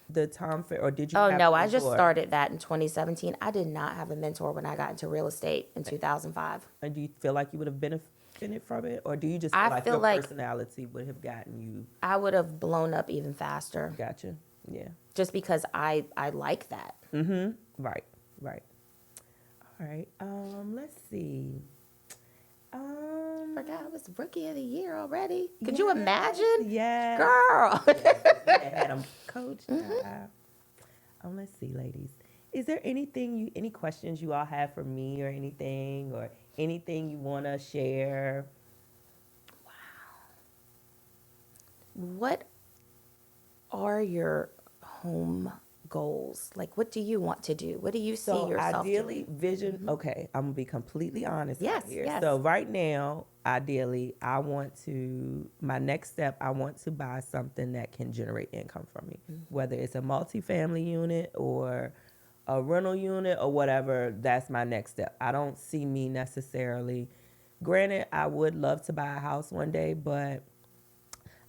the Tom Ferry, or did you? Oh, have no, a I just mentor? started that in 2017. I did not have a mentor when I got into real estate in 2005. And do you feel like you would have benefited from it, or do you just feel I like feel your like- personality would have gotten you? I would have blown up even faster Gotcha. Yeah. just because I like that. Right. Right. All right. Let's see. Forgot I was rookie of the year already. Could you imagine? Yeah. Girl. Had them coached. Let's see, ladies. Is there any questions you all have for me, or anything you want to share? What are your home goals? Like, what do you want to do? What do you see So yourself ideally, doing? vision. Okay, I'm gonna be completely honest. Yes, right here. yes. So right now, ideally, my next step, I want to buy something that can generate income for me, whether it's a multifamily unit or a rental unit or whatever. That's my next step. I don't see me necessarily. Granted, I would love to buy a house one day, but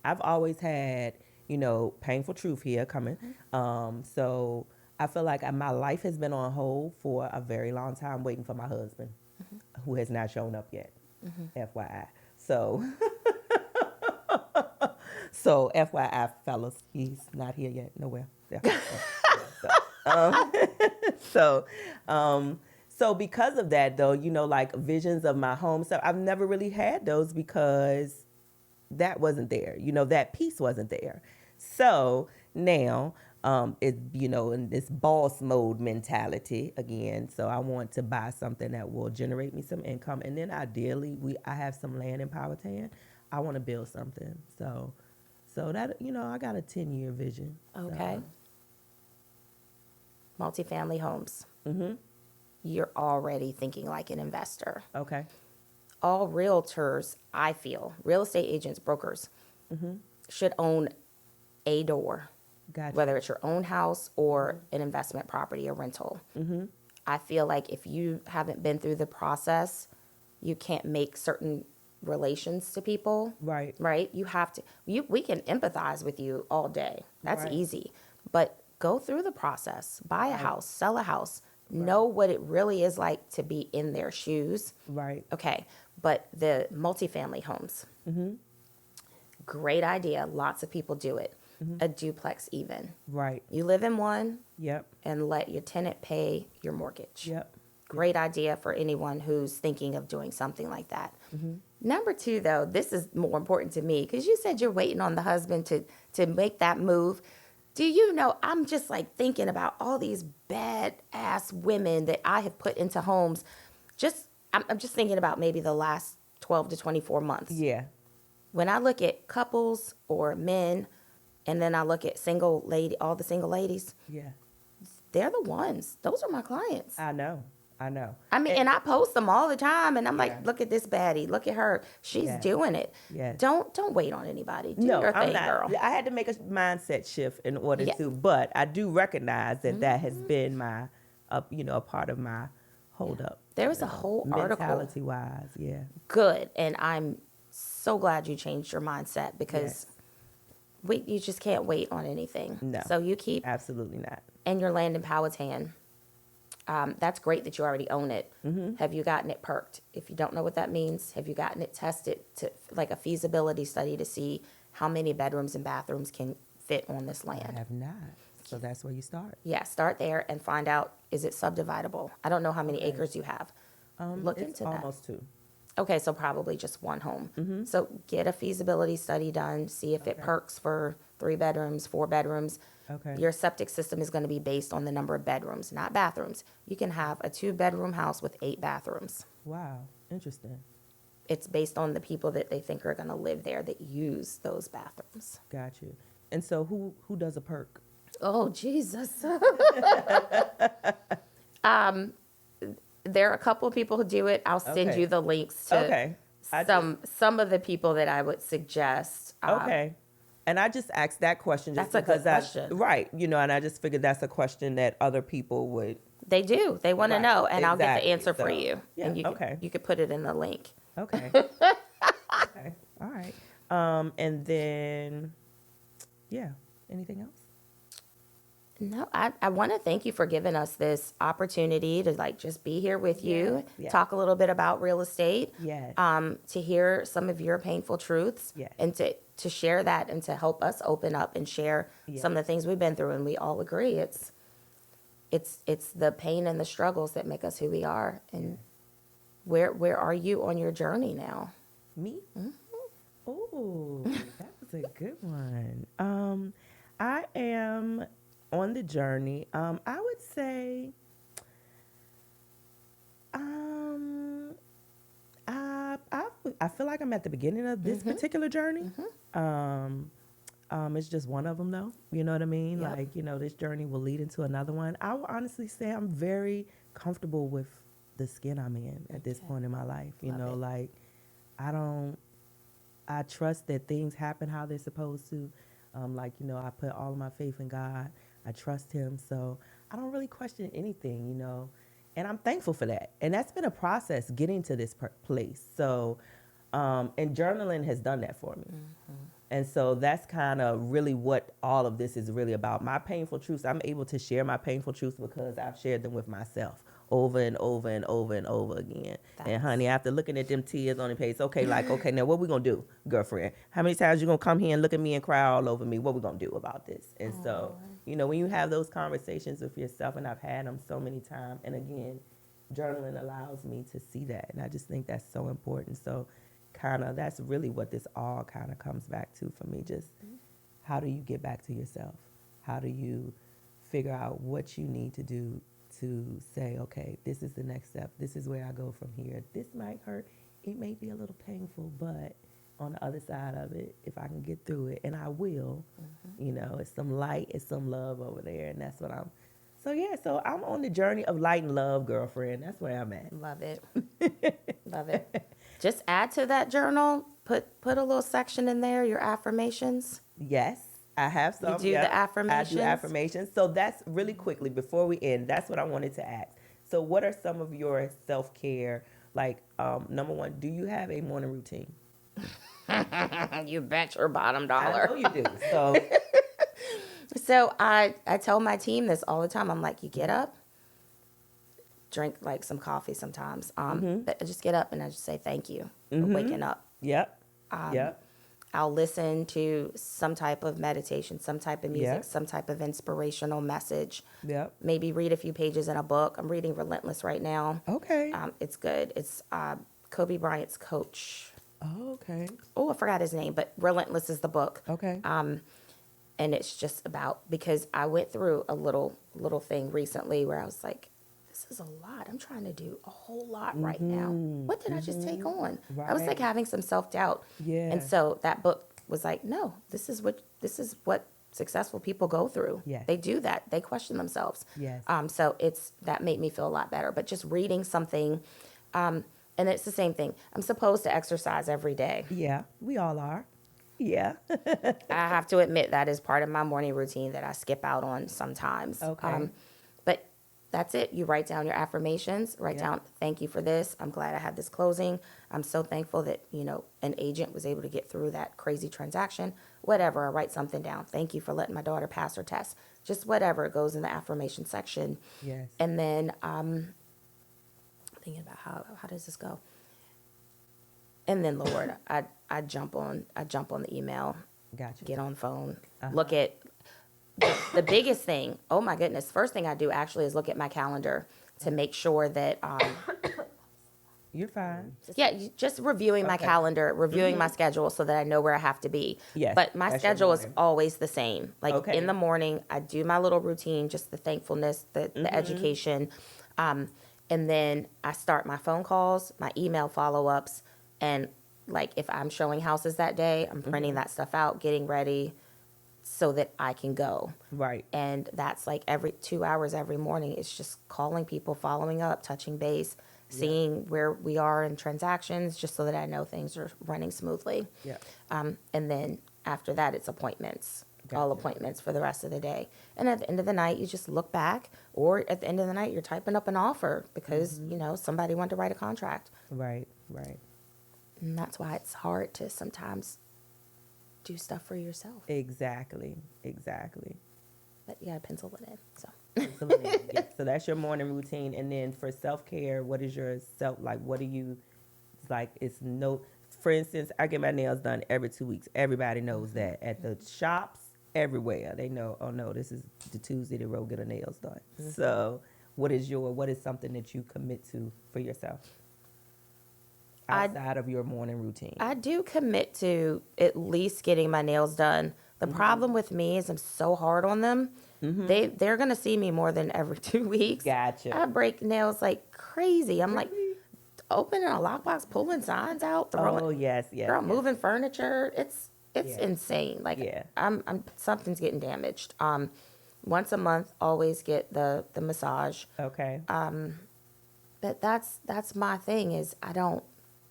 I've always had, Paynefull Truth here coming. So I feel like my life has been on hold for a very long time waiting for my husband, who has not shown up yet, FYI. So, so FYI, fellas, he's not here yet, nowhere. Yeah. So, So, so because of that, though, you know, like visions of my home stuff, I've never really had those because that wasn't there. You know, that piece wasn't there. So now, it's, you know, in this boss mode mentality again. So I want to buy something that will generate me some income, and then ideally, I have some land in Powhatan. I want to build something. So that, you know, I got a 10-year vision. Okay. So. Multifamily homes. Mm-hmm. You're already thinking like an investor. Okay. All realtors, I feel, real estate agents, brokers, should own a door, Gotcha. whether it's your own house or an investment property, a rental. I feel like if you haven't been through the process, you can't make certain relations to people. Right. Right? You have to, we can empathize with you all day. That's Right. easy. But go through the process, buy a house, sell a house, know what it really is like to be in their shoes. Right. Okay, but the multifamily homes, great idea. Lots of people do it. A duplex even. Right. You live in one Yep. and let your tenant pay your mortgage. Yep. Great idea for anyone who's thinking of doing something like that. Number two, though, this is more important to me because you said you're waiting on the husband to make that move. Do you know, I'm just like thinking about all these bad-ass women that I have put into homes. I'm just thinking about maybe the last 12 to 24 months. Yeah. When I look at couples or men, and then I look at all the single ladies, Yeah. they're the ones. Those are my clients. I know. I mean, and I post them all the time, and I'm Yeah. like, look at this baddie, look at her, she's Yes. doing it. Yes. Don't wait on anybody. Do No, your I'm thing, not. girl. I had to make a mindset shift in order Yeah. to, but I do recognize that that has been my, you know, a part of my hold up. There was a whole article. Mentality wise, yeah. Good, and I'm so glad you changed your mindset because you just can't wait on anything. No. So you keep, Absolutely not. and your land in Powhatan. That's great that you already own it. Have you gotten it perked? If you don't know what that means, have you gotten it tested to like a feasibility study to see how many bedrooms and bathrooms can fit on this I land? have not. So that's where you start. Yeah, start there and find out, is it subdividable? I don't know how many acres you have. Look It's into that. almost 2. Okay, so probably just one home. So get a feasibility study done, see if it perks for 3 bedrooms, 4 bedrooms. Okay. Your septic system is going to be based on the number of bedrooms, not bathrooms. You can have a 2-bedroom house with 8 bathrooms. Wow. Interesting. It's based on the people that they think are going to live there that use those bathrooms. Got you. And so who does a perk? Oh, Jesus. There are a couple of people who do it. I'll send Okay. you the links to Okay. some of the people that I would suggest. Okay. And I just asked that question just That's a good because question. right, you know, and I just figured that's a question that other people would. They do. They want to Right, know, and I'll get the exactly. answer for So, you. yeah, And okay. you could put it in the link. Okay. Okay. All right. And then, yeah. Anything else? No, I want to thank you for giving us this opportunity to like just be here with you, yeah. talk a little bit about real estate, Yes. to hear some of your painful truths, Yes. and to share that and to help us open up and share some of the things we've been through. And we all agree it's the pain and the struggles that make us who we are. And where are you on your journey now? Me? Oh, that was a good one. I am on the journey. I would say, I feel like I'm at the beginning of this particular journey. It's just one of them, though. You know what I mean? Yep. Like, you know, this journey will lead into another one. I will honestly say I'm very comfortable with the skin I'm in at this point in my life. You know, like, I trust that things happen how they're supposed to. Like, you know, I put all of my faith in God. I trust him. So I don't really question anything, you know. And I'm thankful for that. And that's been a process getting to this place. So, and journaling has done that for me. And so that's kind of really what all of this is really about. My painful truths, I'm able to share my painful truths because I've shared them with myself over and over and over and over again. And honey, after looking at them tears on the page, okay, now what we gonna do, girlfriend? How many times you gonna come here and look at me and cry all over me? What we gonna do about this? And so You know, when you have those conversations with yourself, and I've had them so many times, and again, journaling allows me to see that, and I just think that's so important. So kind of that's really what this all kind of comes back to for me. Just how do you get back to yourself? How do you figure out what you need to do to say, okay, this is the next step. This is where I go from here. This might hurt. It may be a little painful, but on the other side of it, if I can get through it, and I will, you know, it's some light, it's some love over there, and that's what I'm. So yeah, so I'm on the journey of light and love, girlfriend. That's where I'm at. Love it. Love it. Just add to that journal. Put a little section in there, your affirmations. Yes, I have some. You do the affirmations? I do affirmations. So that's really quickly before we end. That's what I wanted to ask. So what are some of your self-care? Like, number one, do you have a morning routine? You bet your bottom dollar. I know you do. So So I tell my team this all the time. I'm like, you get up, drink like some coffee sometimes. But I just get up and I just say thank you for waking up. yep. Yep. I'll listen to some type of meditation, some type of music, Yeah. some type of inspirational message. Yep. Maybe read a few pages in a book. I'm reading Relentless right now. Okay. It's good. It's Kobe Bryant's coach. Oh, okay. Oh, I forgot his name, but Relentless is the book. Okay. And it's just about, because I went through a little thing recently where I was like, this is a lot. I'm trying to do a whole lot right now. What did I just take on? I was like Right. having some self-doubt. Yeah. And so that book was like, no, this is what successful people go through. Yes. They do that. They question themselves. Yes. So that made me feel a lot better. But just reading something, and it's the same thing. I'm supposed to exercise every day. Yeah, we all are. Yeah. I have to admit that is part of my morning routine that I skip out on sometimes. Okay. But that's it. You write down your affirmations, write Yeah. down, thank you for this. I'm glad I had this closing. I'm so thankful that, an agent was able to get through that crazy transaction. Whatever, I write something down. Thank you for letting my daughter pass her test. Just whatever, it goes in the affirmation section. Yes. And then thinking about how does this go? And then Lord, I jump on the email, Gotcha. get on phone, look at the biggest thing. Oh my goodness! First thing I do actually is look at my calendar to make sure that You're fine. just reviewing my Okay. calendar, reviewing my schedule so that I know where I have to be. Yes, But my that's your schedule is morning. always the same. Like Okay. in the morning, I do my little routine, just the thankfulness, the education, and then I start my phone calls, my email follow-ups, and like if I'm showing houses that day, I'm printing that stuff out, getting ready so that I can go. Right. And that's like every 2 hours every morning. It's just calling people, following up, touching base, seeing where we are in transactions, just so that I know things are running smoothly. Yeah. And then after that, it's appointments, all Gotcha. appointments for the rest of the day. And at the end of the night, you just look back, or at the end of the night, you're typing up an offer because, somebody wanted to write a contract. Right. Right. And that's why it's hard to sometimes do stuff for yourself. Exactly. Exactly. But you got to pencil it in. So. Absolutely. Yeah. So that's your morning routine. And then for self-care, what is your what do you, for instance, I get my nails done every 2 weeks. Everybody knows that. At the shops, everywhere, they know, oh no, this is the Tuesday to go get her nails done. So what is something that you commit to for yourself? Outside of your morning routine. I do commit to at least getting my nails done. The problem with me is I'm so hard on them. They're gonna see me more than every 2 weeks. Gotcha. I break nails like crazy. I'm like opening a lockbox, pulling signs out, throwing. Oh yes, Girl, moving furniture. It's Yeah. insane. Like Yeah. I'm something's getting damaged. Once a month, always get the massage. Okay. But that's my thing is I don't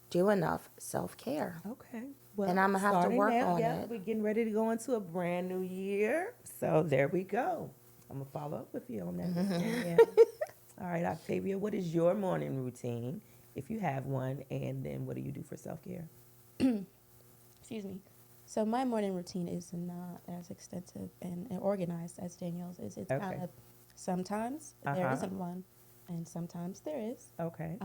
do enough self-care. Okay. Well, And I'ma have to starting work now, on yeah, it. we're getting ready to go into a brand new year. So there we go. I'm going to follow up with you on that. Yeah. All right, Octavia, what is your morning routine, if you have one, and then what do you do for self-care? Excuse me. So my morning routine is not as extensive and organized as Danielle's is. It's Okay. kind of sometimes there Uh-huh. isn't one, and sometimes there is. Okay.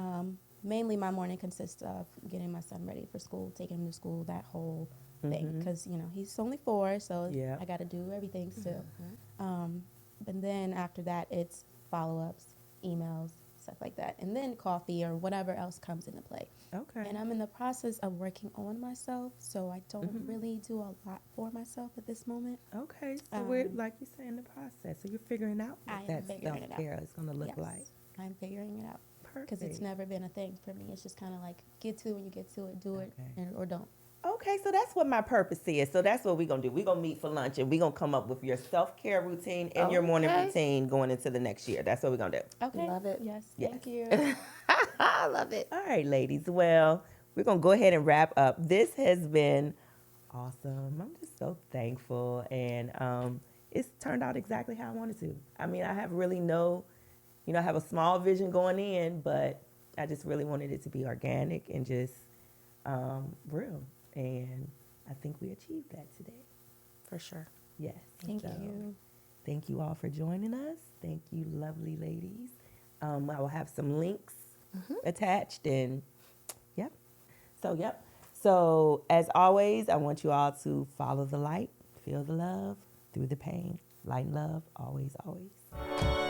mainly my morning consists of getting my son ready for school, taking him to school, that whole thing. Because, you know, he's only 4, so Yeah. I got to do everything still. But then after that, it's follow-ups, emails, stuff like that. And then coffee or whatever else comes into play. Okay. And I'm in the process of working on myself, so I don't really do a lot for myself at this moment. Okay. So we're, like you say, in the process. So you're figuring out I what am that figuring it out. self-care is going to look Yes, like. I'm figuring it out. Because it's Perfect. never been a thing for me. It's just kind of like, get to it when you get to it, do it, Okay. or don't. Okay, so that's what my purpose is. So that's what we're going to do. We're going to meet for lunch, and we're going to come up with your self-care routine and your morning Okay. routine going into the next year. That's what we're going to do. Okay. Love it. Yes, Yes. thank you. I love it. All right, ladies. Well, we're going to go ahead and wrap up. This has been awesome. I'm just so thankful. And it's turned out exactly how I wanted to. I mean, I have really I have a small vision going in, but I just really wanted it to be organic and just real. And I think we achieved that today. For sure. Yes. Thank So, you. Thank you all for joining us. Thank you, lovely ladies. I will have some links attached, and yep. So as always, I want you all to follow the light, feel the love through the pain. Light and love, always, always.